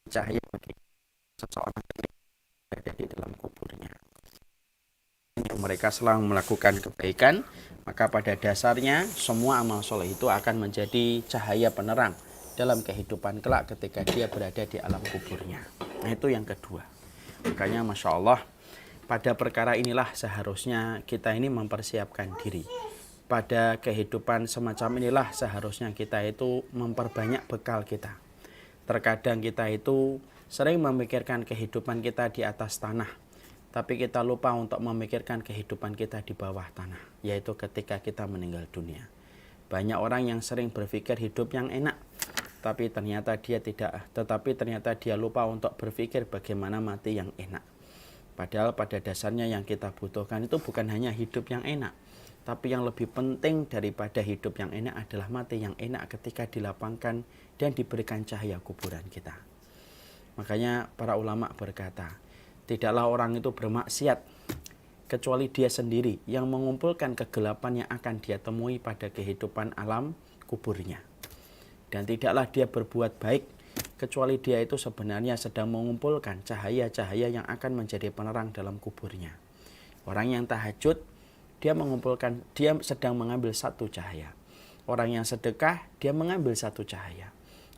Cahaya bagi seseorang yang ada di dalam kuburnya. Mereka selalu melakukan kebaikan, maka pada dasarnya semua amal soleh itu akan menjadi cahaya penerang dalam kehidupan kelak ketika dia berada di alam kuburnya. Nah itu yang kedua. Makanya Masya Allah, pada perkara inilah seharusnya kita ini mempersiapkan diri. Pada kehidupan semacam inilah seharusnya kita itu memperbanyak bekal kita. Terkadang kita itu sering memikirkan kehidupan kita di atas tanah, tapi kita lupa untuk memikirkan kehidupan kita di bawah tanah, yaitu ketika kita meninggal dunia. Banyak orang yang sering berpikir hidup yang enak, tetapi ternyata dia lupa untuk berpikir bagaimana mati yang enak. Padahal pada dasarnya yang kita butuhkan itu bukan hanya hidup yang enak, tapi yang lebih penting daripada hidup yang enak adalah mati yang enak ketika dilapangkan dan diberikan cahaya kuburan kita. Makanya para ulama berkata, tidaklah orang itu bermaksiat kecuali dia sendiri yang mengumpulkan kegelapan yang akan dia temui pada kehidupan alam kuburnya. Dan tidaklah dia berbuat baik kecuali dia itu sebenarnya sedang mengumpulkan cahaya-cahaya yang akan menjadi penerang dalam kuburnya. Orang yang tahajud, dia sedang mengambil satu cahaya. Orang yang sedekah, dia mengambil satu cahaya.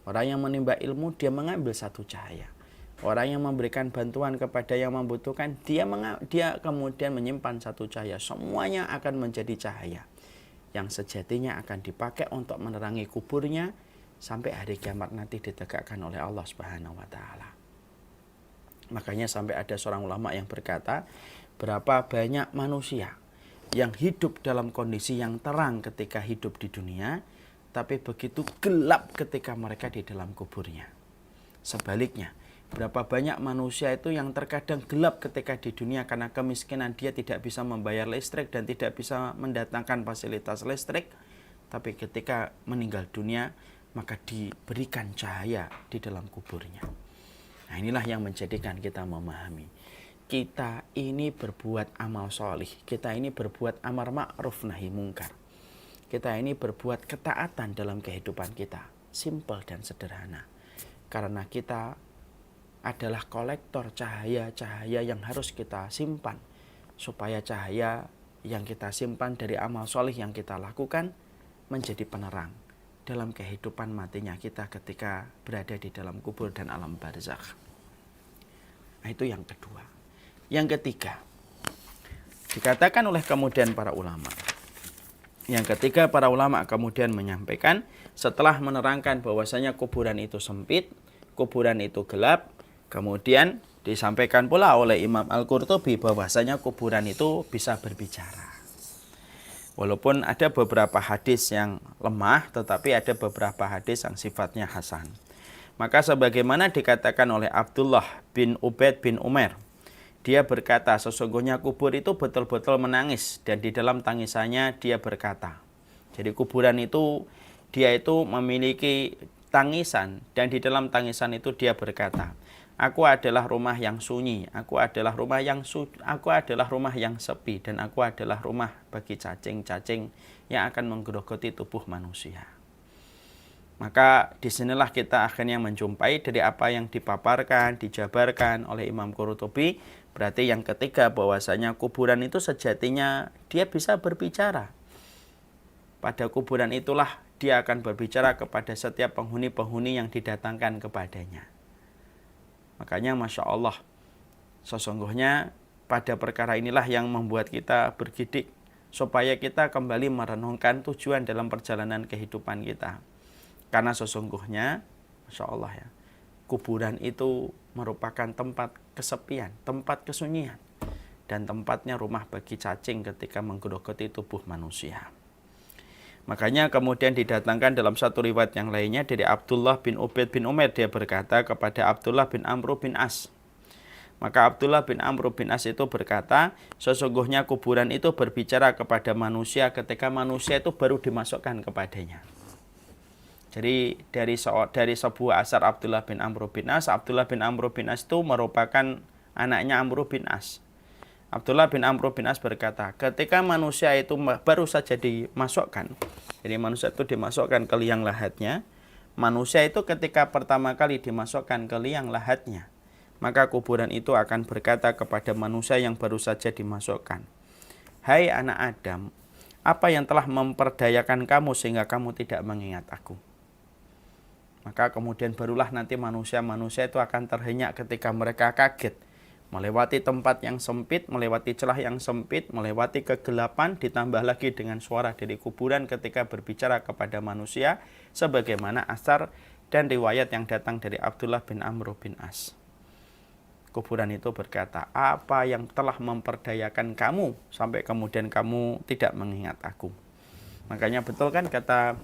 Orang yang menimba ilmu, dia mengambil satu cahaya. Orang yang memberikan bantuan kepada yang membutuhkan, dia kemudian menyimpan satu cahaya. Semuanya akan menjadi cahaya yang sejatinya akan dipakai untuk menerangi kuburnya sampai hari kiamat nanti ditegakkan oleh Allah Subhanahu wa taala. Makanya sampai ada seorang ulama yang berkata, berapa banyak manusia yang hidup dalam kondisi yang terang ketika hidup di dunia, tapi begitu gelap ketika mereka di dalam kuburnya. Sebaliknya, berapa banyak manusia itu yang terkadang gelap ketika di dunia karena kemiskinan, dia tidak bisa membayar listrik dan tidak bisa mendatangkan fasilitas listrik, tapi ketika meninggal dunia maka diberikan cahaya di dalam kuburnya. Nah inilah yang menjadikan kita memahami, kita ini berbuat amal solih, kita ini berbuat amar ma'ruf nahi mungkar, kita ini berbuat ketaatan dalam kehidupan kita, simpel dan sederhana. Karena kita adalah kolektor cahaya-cahaya yang harus kita simpan, supaya cahaya yang kita simpan dari amal soleh yang kita lakukan menjadi penerang dalam kehidupan matinya kita ketika berada di dalam kubur dan alam barzakh. Nah, itu yang kedua. Yang ketiga, dikatakan oleh kemudian para ulama. Yang ketiga, para ulama kemudian menyampaikan setelah menerangkan bahwasanya kuburan itu sempit, kuburan itu gelap, kemudian disampaikan pula oleh Imam Al-Qurtubi bahwasanya kuburan itu bisa berbicara. Walaupun ada beberapa hadis yang lemah, tetapi ada beberapa hadis yang sifatnya hasan. Maka sebagaimana dikatakan oleh Abdullah bin Ubaid bin Umar, dia berkata sesungguhnya kubur itu betul-betul menangis dan di dalam tangisannya dia berkata. Jadi kuburan itu dia itu memiliki tangisan dan di dalam tangisan itu dia berkata, aku adalah rumah yang sunyi, aku adalah rumah yang sepi dan aku adalah rumah bagi cacing-cacing yang akan menggerogoti tubuh manusia. Maka disinilah kita akhirnya menjumpai dari apa yang dipaparkan, dijabarkan oleh Imam Qurtubi. Berarti yang ketiga bahwasanya kuburan itu sejatinya dia bisa berbicara. Pada kuburan itulah dia akan berbicara kepada setiap penghuni-penghuni yang didatangkan kepadanya. Makanya Masya Allah, sesungguhnya pada perkara inilah yang membuat kita bergidik supaya kita kembali merenungkan tujuan dalam perjalanan kehidupan kita. Karena sesungguhnya, Masya Allah ya, kuburan itu merupakan tempat kesepian, tempat kesunyian, dan tempatnya rumah bagi cacing ketika menggerogoti tubuh manusia. Makanya kemudian didatangkan dalam satu riwayat yang lainnya dari Abdullah bin Ubaid bin Umar, dia berkata kepada Abdullah bin Amr bin As. Maka Abdullah bin Amr bin As itu berkata, sesungguhnya kuburan itu berbicara kepada manusia ketika manusia itu baru dimasukkan kepadanya. Jadi dari sebuah asar Abdullah bin Amr bin As, Abdullah bin Amr bin As itu merupakan anaknya Amr bin As. Abdullah bin Amr bin As berkata, ketika manusia itu baru saja dimasukkan, jadi manusia itu dimasukkan ke liang lahatnya, manusia itu ketika pertama kali dimasukkan ke liang lahatnya, maka kuburan itu akan berkata kepada manusia yang baru saja dimasukkan, hai anak Adam, apa yang telah memperdayakan kamu sehingga kamu tidak mengingat aku? Maka kemudian barulah nanti manusia-manusia itu akan terhenyak ketika mereka kaget. Melewati tempat yang sempit, melewati celah yang sempit, melewati kegelapan, ditambah lagi dengan suara dari kuburan ketika berbicara kepada manusia. Sebagaimana asar dan riwayat yang datang dari Abdullah bin Amr bin As. Kuburan itu berkata, apa yang telah memperdayakan kamu sampai kemudian kamu tidak mengingat aku? Makanya betul kan kata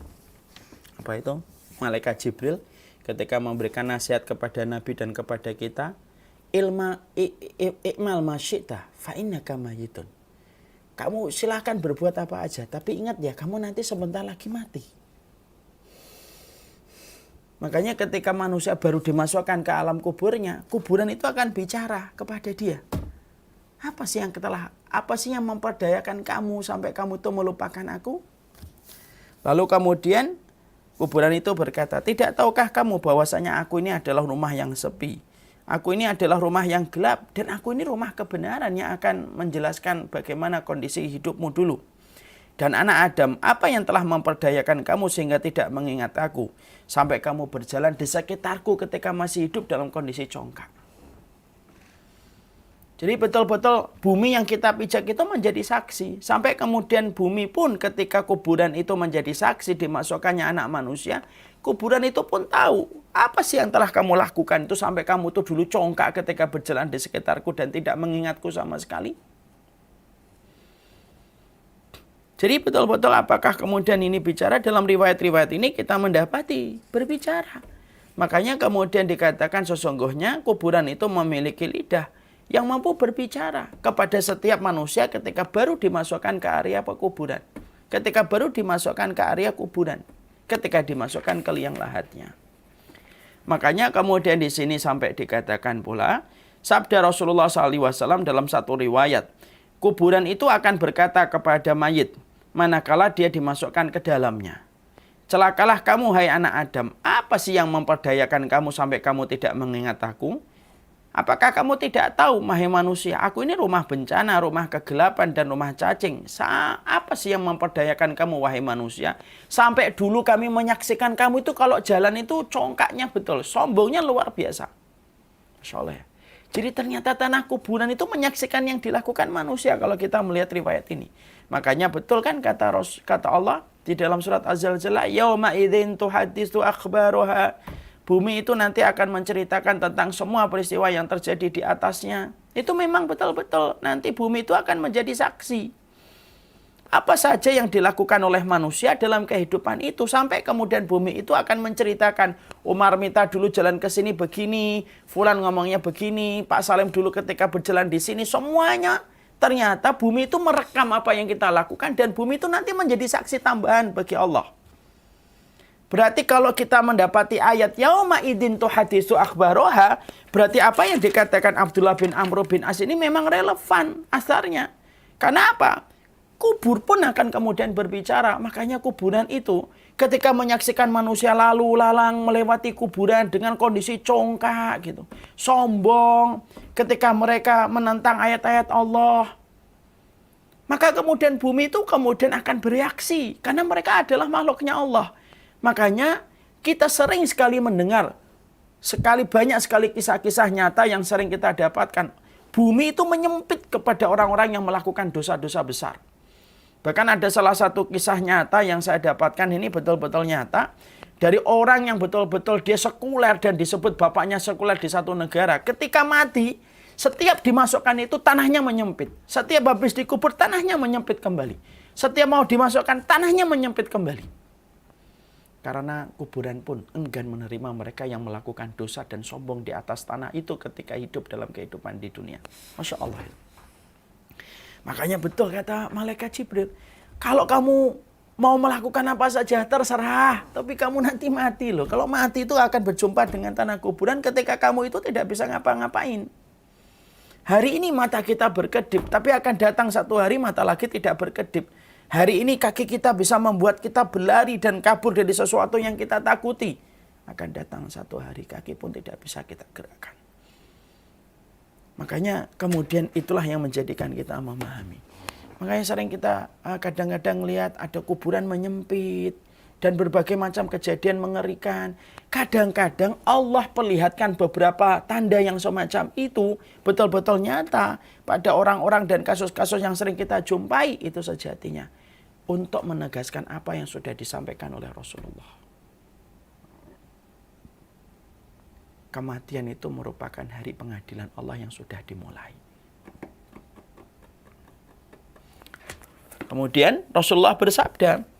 Malaikat Jibril ketika memberikan nasihat kepada Nabi dan kepada kita, i'mal masyita fa innaka mayitun. Kamu silahkan berbuat apa aja, tapi ingat ya, kamu nanti sebentar lagi mati. Makanya ketika manusia baru dimasukkan ke alam kuburnya, kuburan itu akan bicara kepada dia. Apa sih yang memperdayakan kamu sampai kamu itu melupakan aku? Lalu kemudian kuburan itu berkata, tidak tahukah kamu bahwasanya aku ini adalah rumah yang sepi? Aku ini adalah rumah yang gelap dan aku ini rumah kebenaran yang akan menjelaskan bagaimana kondisi hidupmu dulu. Dan anak Adam, apa yang telah memperdayakan kamu sehingga tidak mengingat aku? Sampai kamu berjalan di sekitarku ketika masih hidup dalam kondisi congkak. Jadi betul-betul bumi yang kita pijak itu menjadi saksi. Sampai kemudian bumi pun ketika kuburan itu menjadi saksi dimasukkannya anak manusia, kuburan itu pun tahu apa sih yang telah kamu lakukan itu sampai kamu tuh dulu congkak ketika berjalan di sekitarku dan tidak mengingatku sama sekali. Jadi betul-betul apakah kemudian ini bicara? Dalam riwayat-riwayat ini kita mendapati berbicara. Makanya kemudian dikatakan sesungguhnya kuburan itu memiliki lidah yang mampu berbicara kepada setiap manusia ketika baru dimasukkan ke area pekuburan, ketika baru dimasukkan ke area kuburan, ketika dimasukkan ke liang lahatnya. Makanya kemudian di sini sampai dikatakan pula sabda Rasulullah SAW dalam satu riwayat, kuburan itu akan berkata kepada mayit manakala dia dimasukkan ke dalamnya, Celakalah kamu hai anak Adam. Apa sih yang memperdayakan kamu sampai kamu tidak mengingat aku? Apakah kamu tidak tahu, wahai manusia, aku ini rumah bencana, rumah kegelapan, dan rumah cacing. Apa sih yang memperdayakan kamu, wahai manusia? Sampai dulu kami menyaksikan kamu itu kalau jalan itu congkaknya betul. Sombongnya luar biasa. Masya Allah ya. Jadi ternyata tanah kuburan itu menyaksikan yang dilakukan manusia kalau kita melihat riwayat ini. Makanya betul kan kata Allah di dalam surat Az-Zalzalah, yauma idzin tuhaddisu akhbaruha. Bumi itu nanti akan menceritakan tentang semua peristiwa yang terjadi di atasnya. Itu memang betul-betul nanti bumi itu akan menjadi saksi. Apa saja yang dilakukan oleh manusia dalam kehidupan itu. Sampai kemudian bumi itu akan menceritakan. Umar Mita dulu jalan ke sini begini. Fulan ngomongnya begini. Pak Salim dulu ketika berjalan di sini. Semuanya ternyata bumi itu merekam apa yang kita lakukan. Dan bumi itu nanti menjadi saksi tambahan bagi Allah. Berarti kalau kita mendapati ayat yauma idzin tuhaddisu akhbaroha, berarti apa yang dikatakan Abdullah bin Amr bin As ini memang relevan asarnya. Karena apa? Kubur pun akan kemudian berbicara. Makanya kuburan itu ketika menyaksikan manusia lalu lalang melewati kuburan dengan kondisi congkak gitu, sombong, ketika mereka menentang ayat-ayat Allah, maka kemudian bumi itu kemudian akan bereaksi karena mereka adalah makhluknya Allah. Makanya kita sering sekali mendengar, banyak sekali kisah-kisah nyata yang sering kita dapatkan. Bumi itu menyempit kepada orang-orang yang melakukan dosa-dosa besar. Bahkan ada salah satu kisah nyata yang saya dapatkan, ini betul-betul nyata. Dari orang yang betul-betul dia sekuler dan disebut bapaknya sekuler di satu negara. Ketika mati, setiap dimasukkan itu tanahnya menyempit. Setiap habis dikubur, tanahnya menyempit kembali. Setiap mau dimasukkan, tanahnya menyempit kembali. Karena kuburan pun enggan menerima mereka yang melakukan dosa dan sombong di atas tanah itu ketika hidup dalam kehidupan di dunia. Masya Allah. Makanya betul kata malaikat Jibril. Kalau kamu mau melakukan apa saja terserah. Tapi kamu nanti mati loh. Kalau mati itu akan berjumpa dengan tanah kuburan ketika kamu itu tidak bisa ngapa-ngapain. Hari ini mata kita berkedip. Tapi akan datang satu hari mata lagi tidak berkedip. Hari ini kaki kita bisa membuat kita berlari dan kabur dari sesuatu yang kita takuti. Akan datang satu hari kaki pun tidak bisa kita gerakkan. Makanya kemudian itulah yang menjadikan kita memahami. Makanya sering kita kadang-kadang lihat ada kuburan menyempit. Dan berbagai macam kejadian mengerikan. Kadang-kadang Allah perlihatkan beberapa tanda yang semacam itu betul-betul nyata pada orang-orang dan kasus-kasus yang sering kita jumpai itu sejatinya untuk menegaskan apa yang sudah disampaikan oleh Rasulullah. Kematian itu merupakan hari pengadilan Allah yang sudah dimulai. Kemudian Rasulullah bersabda,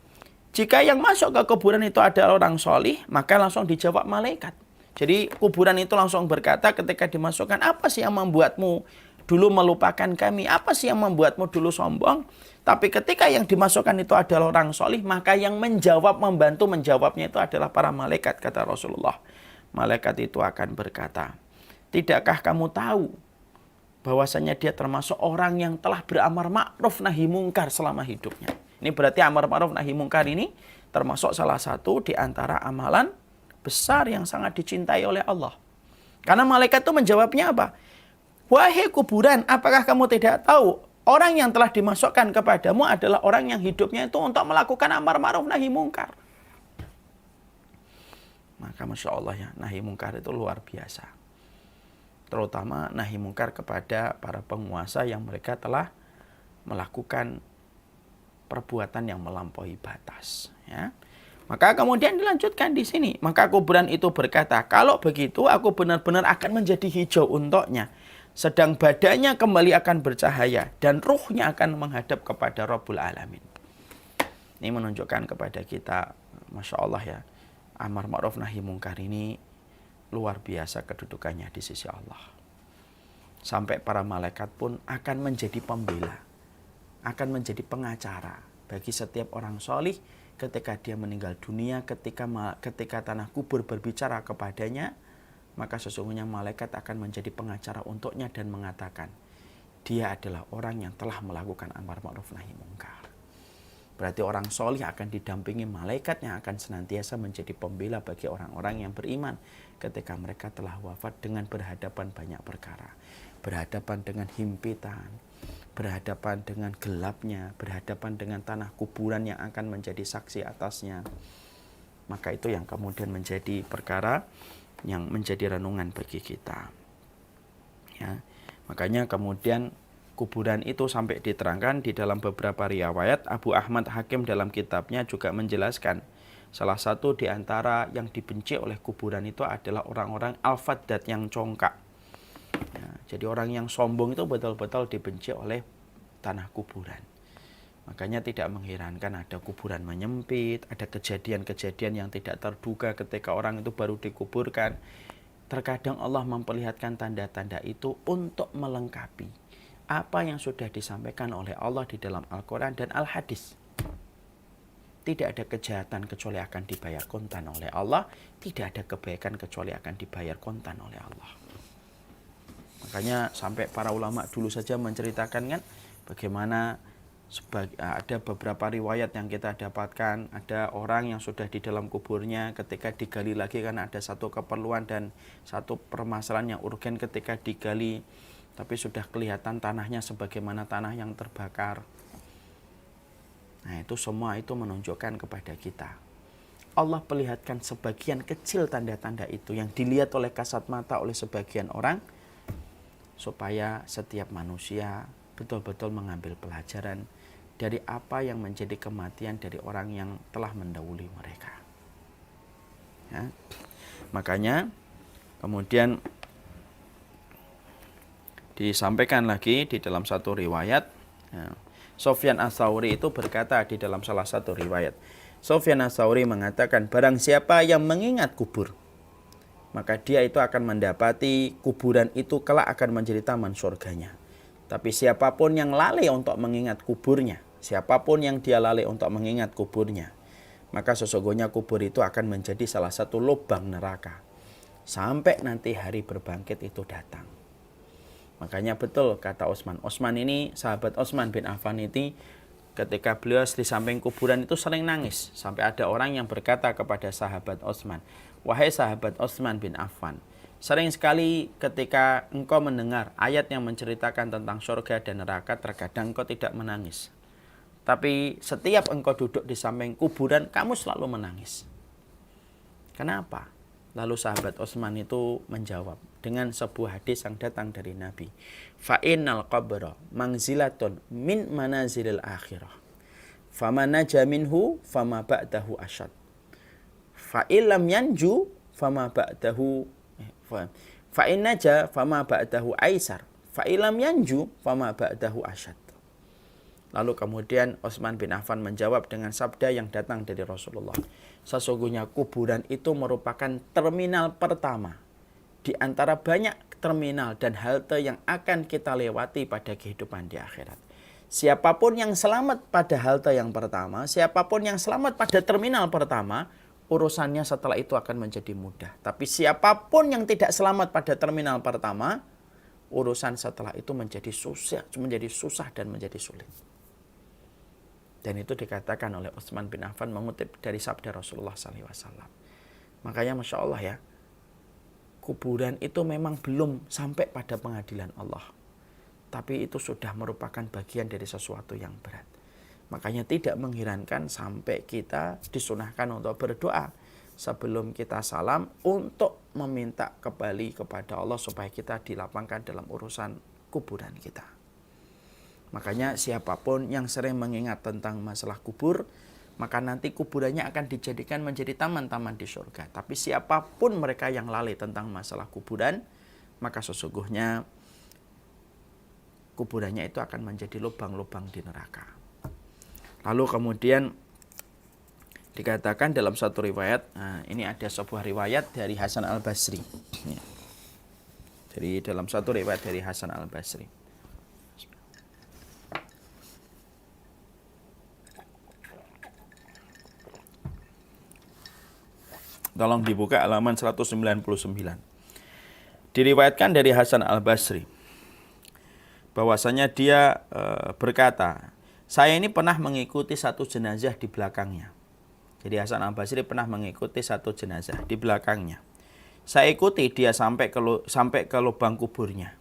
jika yang masuk ke kuburan itu adalah orang solih, maka langsung dijawab malaikat. Jadi kuburan itu langsung berkata ketika dimasukkan, apa sih yang membuatmu dulu melupakan kami? Apa sih yang membuatmu dulu sombong? Tapi ketika yang dimasukkan itu adalah orang solih, maka yang membantu menjawabnya itu adalah para malaikat, kata Rasulullah. Malaikat itu akan berkata, tidakkah kamu tahu bahwasanya dia termasuk orang yang telah beramar ma'ruf nahi mungkar selama hidupnya? Ini berarti amar ma'ruf nahi mungkar ini termasuk salah satu di antara amalan besar yang sangat dicintai oleh Allah. Karena malaikat itu menjawabnya apa? Wahai kuburan, apakah kamu tidak tahu orang yang telah dimasukkan kepadamu adalah orang yang hidupnya itu untuk melakukan amar ma'ruf nahi mungkar. Maka Masya Allah ya, nahi mungkar itu luar biasa. Terutama nahi mungkar kepada para penguasa yang mereka telah melakukan perbuatan yang melampaui batas, ya. Maka kemudian dilanjutkan di sini. Maka kuburan itu berkata, kalau begitu aku benar-benar akan menjadi hijau untuknya. Sedang badannya kembali akan bercahaya dan ruhnya akan menghadap kepada Rabbul Alamin. Ini menunjukkan kepada kita, Masya Allah ya, amar ma'ruf nahi mungkar ini luar biasa kedudukannya di sisi Allah. Sampai para malaikat pun akan menjadi pembela, akan menjadi pengacara bagi setiap orang solih ketika dia meninggal dunia, ketika tanah kubur berbicara kepadanya, maka sesungguhnya malaikat akan menjadi pengacara untuknya dan mengatakan, dia adalah orang yang telah melakukan amar ma'ruf nahi mungkar. Berarti orang solih akan didampingi malaikat yang akan senantiasa menjadi pembela bagi orang-orang yang beriman ketika mereka telah wafat dengan berhadapan banyak perkara. Berhadapan dengan himpitan, berhadapan dengan gelapnya, berhadapan dengan tanah kuburan yang akan menjadi saksi atasnya. Maka itu yang kemudian menjadi perkara yang menjadi renungan bagi kita. Ya. Makanya kemudian kuburan itu sampai diterangkan di dalam beberapa riwayat. Abu Ahmad Hakim dalam kitabnya juga menjelaskan salah satu di antara yang dibenci oleh kuburan itu adalah orang-orang al-faddad yang congkak. Ya, jadi orang yang sombong itu betul-betul dibenci oleh tanah kuburan. Makanya tidak mengherankan ada kuburan menyempit, ada kejadian-kejadian yang tidak terduga ketika orang itu baru dikuburkan. Terkadang Allah memperlihatkan tanda-tanda itu untuk melengkapi apa yang sudah disampaikan oleh Allah di dalam Al-Quran dan Al-Hadis. Tidak ada kejahatan kecuali akan dibayar kontan oleh Allah. Tidak ada kebaikan kecuali akan dibayar kontan oleh Allah. Makanya sampai para ulama dulu saja menceritakan kan bagaimana ada beberapa riwayat yang kita dapatkan. Ada orang yang sudah di dalam kuburnya ketika digali lagi karena ada satu keperluan dan satu permasalahan yang urgen ketika digali. Tapi sudah kelihatan tanahnya sebagaimana tanah yang terbakar. Nah itu semua itu menunjukkan kepada kita. Allah perlihatkan sebagian kecil tanda-tanda itu yang dilihat oleh kasat mata oleh sebagian orang. Supaya setiap manusia betul-betul mengambil pelajaran dari apa yang menjadi kematian dari orang yang telah mendahului mereka. Ya. Makanya kemudian disampaikan lagi di dalam satu riwayat, ya, Sufyan Ats-Tsauri itu berkata di dalam salah satu riwayat, Sufyan Ats-Tsauri mengatakan, barang siapa yang mengingat kubur, maka dia itu akan mendapati kuburan itu kelak akan menjadi taman surganya. Tapi siapapun yang lalai untuk mengingat kuburnya, siapapun yang dia lalai untuk mengingat kuburnya, maka sesungguhnya kubur itu akan menjadi salah satu lubang neraka sampai nanti hari berbangkit itu datang. Makanya betul kata Utsman. Utsman ini, sahabat Utsman bin Affan ini, ketika beliau di samping kuburan itu sering nangis. Sampai ada orang yang berkata kepada sahabat Utsman, wahai sahabat Utsman bin Affan, sering sekali ketika engkau mendengar ayat yang menceritakan tentang surga dan neraka, terkadang engkau tidak menangis. Tapi setiap engkau duduk di samping kuburan, kamu selalu menangis. Kenapa? Lalu sahabat Utsman itu menjawab dengan sebuah hadis yang datang dari Nabi. Fa innal qabra manzilatun min manazilil akhirah. Faman naja minhu fama ba'dahu asyad. Fa illam yanju fama ba'dahu fa in naja fama ba'dahu aisar. Fa illam yanju fama ba'dahu asyad. Lalu kemudian Utsman bin Affan menjawab dengan sabda yang datang dari Rasulullah. Sesungguhnya kuburan itu merupakan terminal pertama di antara banyak terminal dan halte yang akan kita lewati pada kehidupan di akhirat. Siapapun yang selamat pada halte yang pertama, siapapun yang selamat pada terminal pertama, urusannya setelah itu akan menjadi mudah. Tapi siapapun yang tidak selamat pada terminal pertama, urusan setelah itu menjadi susah dan menjadi sulit. Dan itu dikatakan oleh Utsman bin Affan mengutip dari sabda Rasulullah SAW. Makanya Masya Allah ya, kuburan itu memang belum sampai pada pengadilan Allah. Tapi itu sudah merupakan bagian dari sesuatu yang berat. Makanya tidak mengherankan sampai kita disunahkan untuk berdoa sebelum kita salam untuk meminta kembali kepada Allah supaya kita dilapangkan dalam urusan kuburan kita. Makanya siapapun yang sering mengingat tentang masalah kubur, maka nanti kuburannya akan dijadikan menjadi taman-taman di surga. Tapi siapapun mereka yang lalai tentang masalah kuburan, maka sesungguhnya kuburannya itu akan menjadi lubang-lubang di neraka. Lalu kemudian dikatakan dalam satu riwayat, ini ada sebuah riwayat dari Hasan Al-Basri. Jadi dalam satu riwayat dari Hasan Al-Basri. Tolong dibuka halaman 199. Diriwayatkan dari Hasan Al-Basri bahwasanya dia berkata, saya ini pernah mengikuti satu jenazah di belakangnya. Jadi Hasan al-Basri pernah mengikuti satu jenazah di belakangnya. Saya ikuti dia sampai ke lubang kuburnya.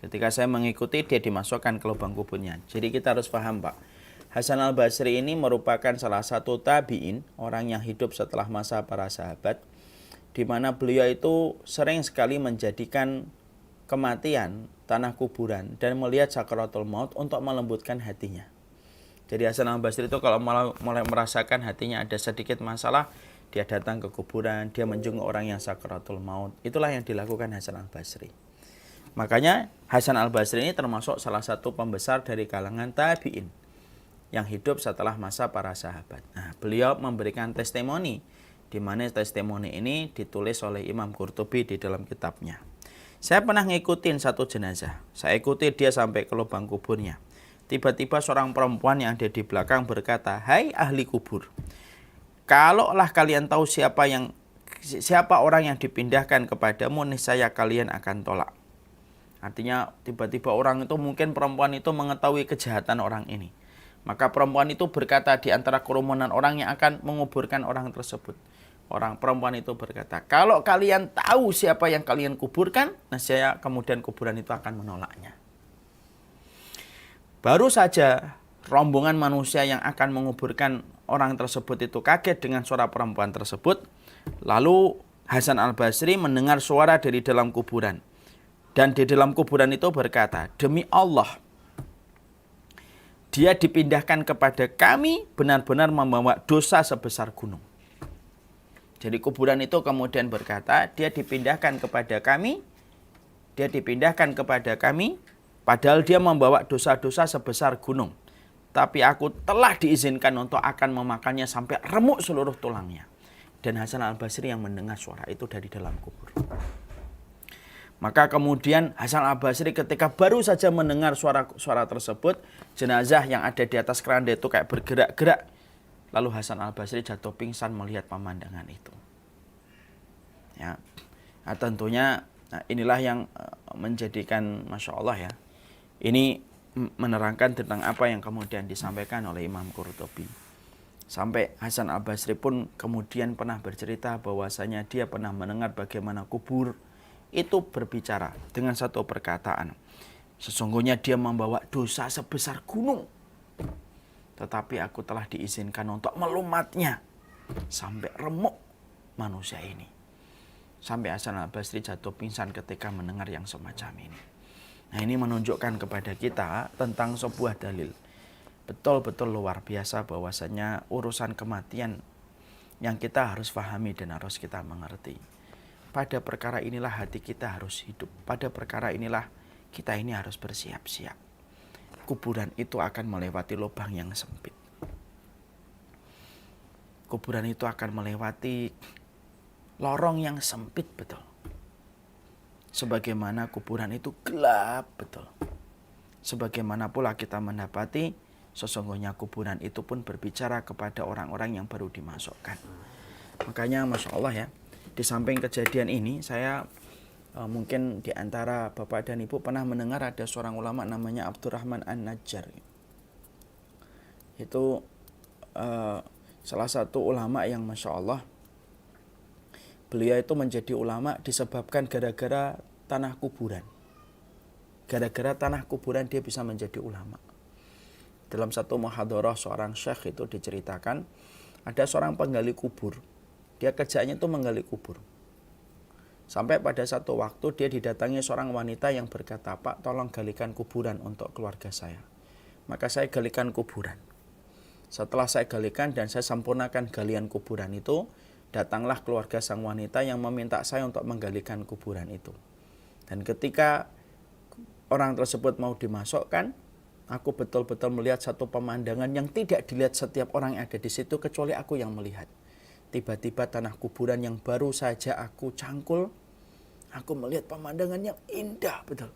Ketika saya mengikuti, dia dimasukkan ke lubang kuburnya. Jadi kita harus paham, Pak. Hasan al-Basri ini merupakan salah satu tabi'in, orang yang hidup setelah masa para sahabat, di mana beliau itu sering sekali menjadikan kematian, tanah kuburan, dan melihat sakaratul maut untuk melembutkan hatinya. Jadi Hasan al-Basri itu kalau mulai merasakan hatinya ada sedikit masalah, dia datang ke kuburan, dia menjenguk orang yang sakaratul maut. Itulah yang dilakukan Hasan al-Basri. Makanya Hasan al-Basri ini termasuk salah satu pembesar dari kalangan tabi'in yang hidup setelah masa para sahabat. Nah, beliau memberikan testimoni, di mana testimoni ini ditulis oleh Imam Qurtubi di dalam kitabnya. Saya pernah ngikutin satu jenazah. Saya ikuti dia sampai ke lubang kuburnya. Tiba-tiba seorang perempuan yang ada di belakang berkata, "Hai ahli kubur, kalaulah kalian tahu siapa orang yang dipindahkan kepadamu, niscaya kalian akan tolak." Artinya tiba-tiba orang itu, mungkin perempuan itu mengetahui kejahatan orang ini. Maka perempuan itu berkata di antara kerumunan orang yang akan menguburkan orang tersebut. Perempuan itu berkata, "Kalau kalian tahu siapa yang kalian kuburkan, nescaya kemudian kuburan itu akan menolaknya." Baru saja rombongan manusia yang akan menguburkan orang tersebut itu kaget dengan suara perempuan tersebut. Lalu Hasan al-Basri mendengar suara dari dalam kuburan. Dan di dalam kuburan itu berkata, "Demi Allah, dia dipindahkan kepada kami benar-benar membawa dosa sebesar gunung." Jadi kuburan itu kemudian berkata, dia dipindahkan kepada kami, padahal dia membawa dosa-dosa sebesar gunung. Tapi aku telah diizinkan untuk akan memakannya sampai remuk seluruh tulangnya. Dan Hasan al-Basri yang mendengar suara itu dari dalam kubur. Maka kemudian Hasan al-Basri ketika baru saja mendengar suara tersebut, jenazah yang ada di atas keranda itu kayak bergerak-gerak. Lalu Hasan al-Basri jatuh pingsan melihat pemandangan itu. Ya, nah, tentunya inilah yang menjadikan Masya Allah ya. Ini menerangkan tentang apa yang kemudian disampaikan oleh Imam Qurtubi. Sampai Hasan al-Basri pun kemudian pernah bercerita bahwasanya dia pernah mendengar bagaimana kubur itu berbicara dengan satu perkataan. Sesungguhnya dia membawa dosa sebesar gunung, tetapi aku telah diizinkan untuk melumatnya sampai remuk manusia ini. Sampai Hasan al-Basri jatuh pingsan ketika mendengar yang semacam ini. Nah, ini menunjukkan kepada kita tentang sebuah dalil. Betul-betul luar biasa bahwasanya urusan kematian yang kita harus pahami dan harus kita mengerti. Pada perkara inilah hati kita harus hidup. Pada perkara inilah kita ini harus bersiap-siap. Kuburan itu akan melewati lubang yang sempit. Kuburan itu akan melewati lorong yang sempit betul. Sebagaimana kuburan itu gelap betul. Sebagaimana pula kita mendapati sesungguhnya kuburan itu pun berbicara kepada orang-orang yang baru dimasukkan. Makanya Masya Allah ya, di samping kejadian ini, saya mungkin di antara Bapak dan Ibu pernah mendengar ada seorang ulama namanya Abdurrahman An-Najjar. Itu salah satu ulama yang Masya Allah, beliau itu menjadi ulama disebabkan gara-gara tanah kuburan. Gara-gara tanah kuburan dia bisa menjadi ulama. Dalam satu muhadharah seorang syekh itu diceritakan, ada seorang penggali kubur. Dia kerjanya itu menggali kubur. Sampai pada satu waktu dia didatangi seorang wanita yang berkata, "Pak, tolong galikan kuburan untuk keluarga saya." Maka saya galikan kuburan. Setelah saya galikan dan saya sempurnakan galian kuburan itu, datanglah keluarga sang wanita yang meminta saya untuk menggalikan kuburan itu. Dan ketika orang tersebut mau dimasukkan, aku betul-betul melihat satu pemandangan yang tidak dilihat setiap orang yang ada di situ kecuali aku yang melihat. Tiba-tiba tanah kuburan yang baru saja aku cangkul, aku melihat pemandangan yang indah betul.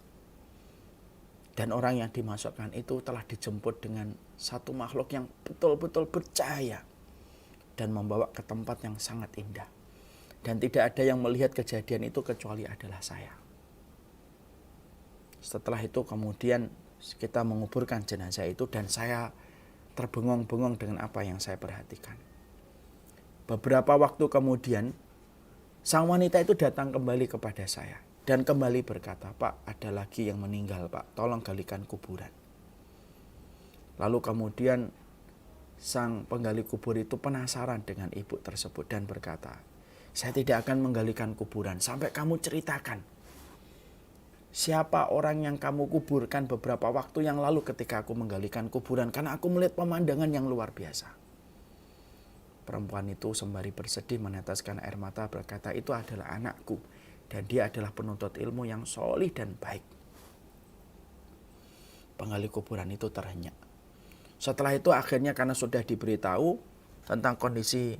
Dan orang yang dimasukkan itu telah dijemput dengan satu makhluk yang betul-betul bercahaya dan membawa ke tempat yang sangat indah. Dan tidak ada yang melihat kejadian itu kecuali adalah saya. Setelah itu kemudian kita menguburkan jenazah itu dan saya terbengong-bengong dengan apa yang saya perhatikan. Beberapa waktu kemudian sang wanita itu datang kembali kepada saya dan kembali berkata, "Pak, ada lagi yang meninggal, Pak. Tolong galikan kuburan." Lalu kemudian sang penggali kubur itu penasaran dengan ibu tersebut dan berkata, "Saya tidak akan menggalikan kuburan sampai kamu ceritakan siapa orang yang kamu kuburkan beberapa waktu yang lalu ketika aku menggalikan kuburan, karena aku melihat pemandangan yang luar biasa." Perempuan itu sembari bersedih meneteskan air mata berkata, "Itu adalah anakku dan dia adalah penuntut ilmu yang solih dan baik." Penggali kuburan itu terhenyak. Setelah itu akhirnya karena sudah diberitahu tentang kondisi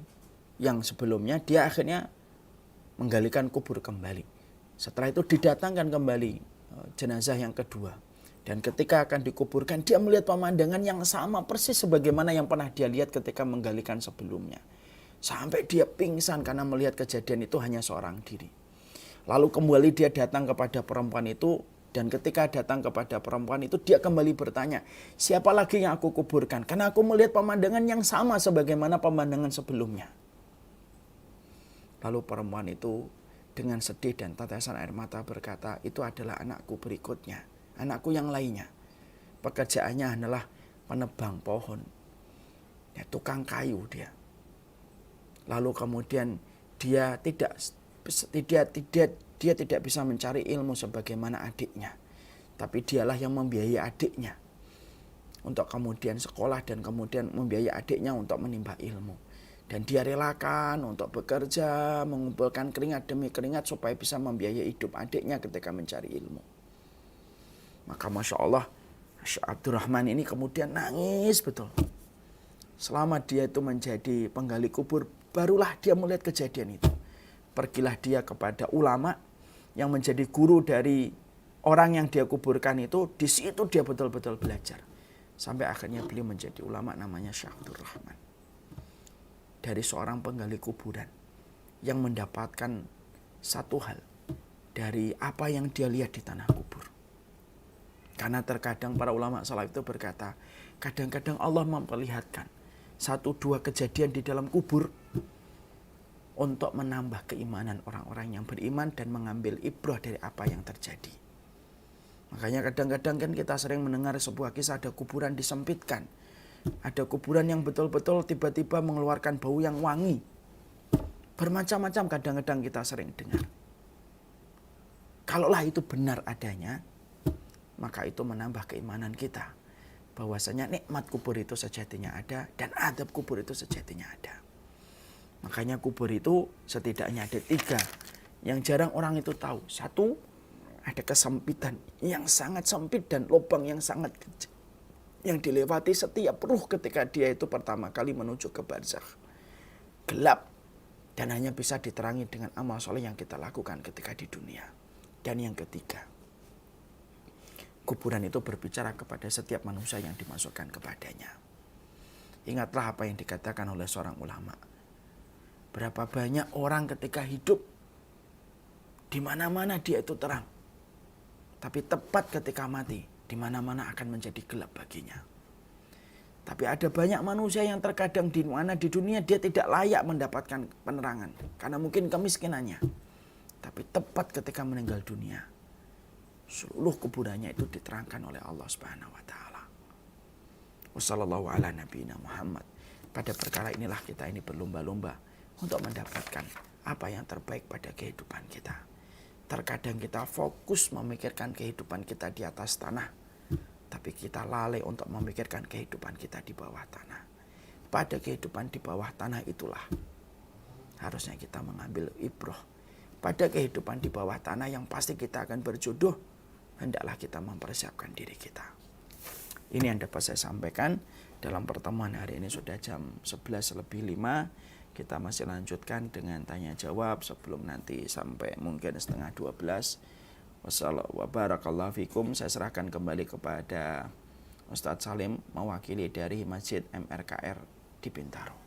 yang sebelumnya, dia akhirnya menggalikan kubur kembali. Setelah itu didatangkan kembali jenazah yang kedua. Dan ketika akan dikuburkan, dia melihat pemandangan yang sama persis sebagaimana yang pernah dia lihat ketika menggalikan sebelumnya. Sampai dia pingsan karena melihat kejadian itu hanya seorang diri. Lalu kembali dia datang kepada perempuan itu. Dan ketika datang kepada perempuan itu, dia kembali bertanya, "Siapa lagi yang aku kuburkan? Karena aku melihat pemandangan yang sama sebagaimana pemandangan sebelumnya." Lalu perempuan itu dengan sedih dan tetesan air mata berkata, "Itu adalah anakku berikutnya, anakku yang lainnya. Pekerjaannya adalah penebang pohon, ya, tukang kayu dia. Lalu kemudian dia tidak bisa mencari ilmu sebagaimana adiknya. Tapi dialah yang membiayai adiknya untuk kemudian sekolah dan kemudian membiayai adiknya untuk menimba ilmu. Dan dia relakan untuk bekerja, mengumpulkan keringat demi keringat supaya bisa membiayai hidup adiknya ketika mencari ilmu." Maka Masya Allah, Syekh Abdurrahman ini kemudian nangis betul. Selama dia itu menjadi penggali kubur, barulah dia melihat kejadian itu. Pergilah dia kepada ulama yang menjadi guru dari orang yang dia kuburkan itu. Di situ dia betul-betul belajar. Sampai akhirnya beliau menjadi ulama namanya Syekh Abdurrahman. Dari seorang penggali kuburan yang mendapatkan satu hal dari apa yang dia lihat di tanah kubur. Karena terkadang para ulama salaf itu berkata, kadang-kadang Allah memperlihatkan 1-2 kejadian di dalam kubur untuk menambah keimanan orang-orang yang beriman dan mengambil ibrah dari apa yang terjadi. Makanya kadang-kadang kan kita sering mendengar sebuah kisah ada kuburan disempitkan. Ada kuburan yang betul-betul tiba-tiba mengeluarkan bau yang wangi. Bermacam-macam kadang-kadang kita sering dengar. Kalaulah itu benar adanya, maka itu menambah keimanan kita. Bahwasanya nikmat kubur itu sejatinya ada dan adab kubur itu sejatinya ada. Makanya kubur itu setidaknya ada 3 yang jarang orang itu tahu. 1, ada kesempitan yang sangat sempit dan lubang yang sangat kecil yang dilewati setiap ruh ketika dia itu pertama kali menuju ke barzakh. Gelap dan hanya bisa diterangi dengan amal soleh yang kita lakukan ketika di dunia. Dan yang ketiga, kuburan itu berbicara kepada setiap manusia yang dimasukkan kepadanya. Ingatlah apa yang dikatakan oleh seorang ulama. Berapa banyak orang ketika hidup, di mana-mana dia itu terang. Tapi tepat ketika mati, di mana-mana akan menjadi gelap baginya. Tapi ada banyak manusia yang terkadang di mana di dunia dia tidak layak mendapatkan penerangan. Karena mungkin kemiskinannya. Tapi tepat ketika meninggal dunia, seluruh kuburannya itu diterangkan oleh Allah Subhanahu wa taala. Wassallallahu ala nabiyina Muhammad. Pada perkara inilah kita ini berlomba-lomba untuk mendapatkan apa yang terbaik pada kehidupan kita. Terkadang kita fokus memikirkan kehidupan kita di atas tanah, tapi kita lalai untuk memikirkan kehidupan kita di bawah tanah. Pada kehidupan di bawah tanah itulah harusnya kita mengambil ibrah. Pada kehidupan di bawah tanah yang pasti kita akan berjodoh, hendaklah kita mempersiapkan diri kita. Ini yang dapat saya sampaikan dalam pertemuan hari ini. Sudah jam 11:05. Kita masih lanjutkan dengan tanya jawab sebelum nanti sampai mungkin 11:30. Wassalamualaikum fikum. Saya serahkan kembali kepada Ustadz Salim mewakili dari Masjid MRKR di Bintaro.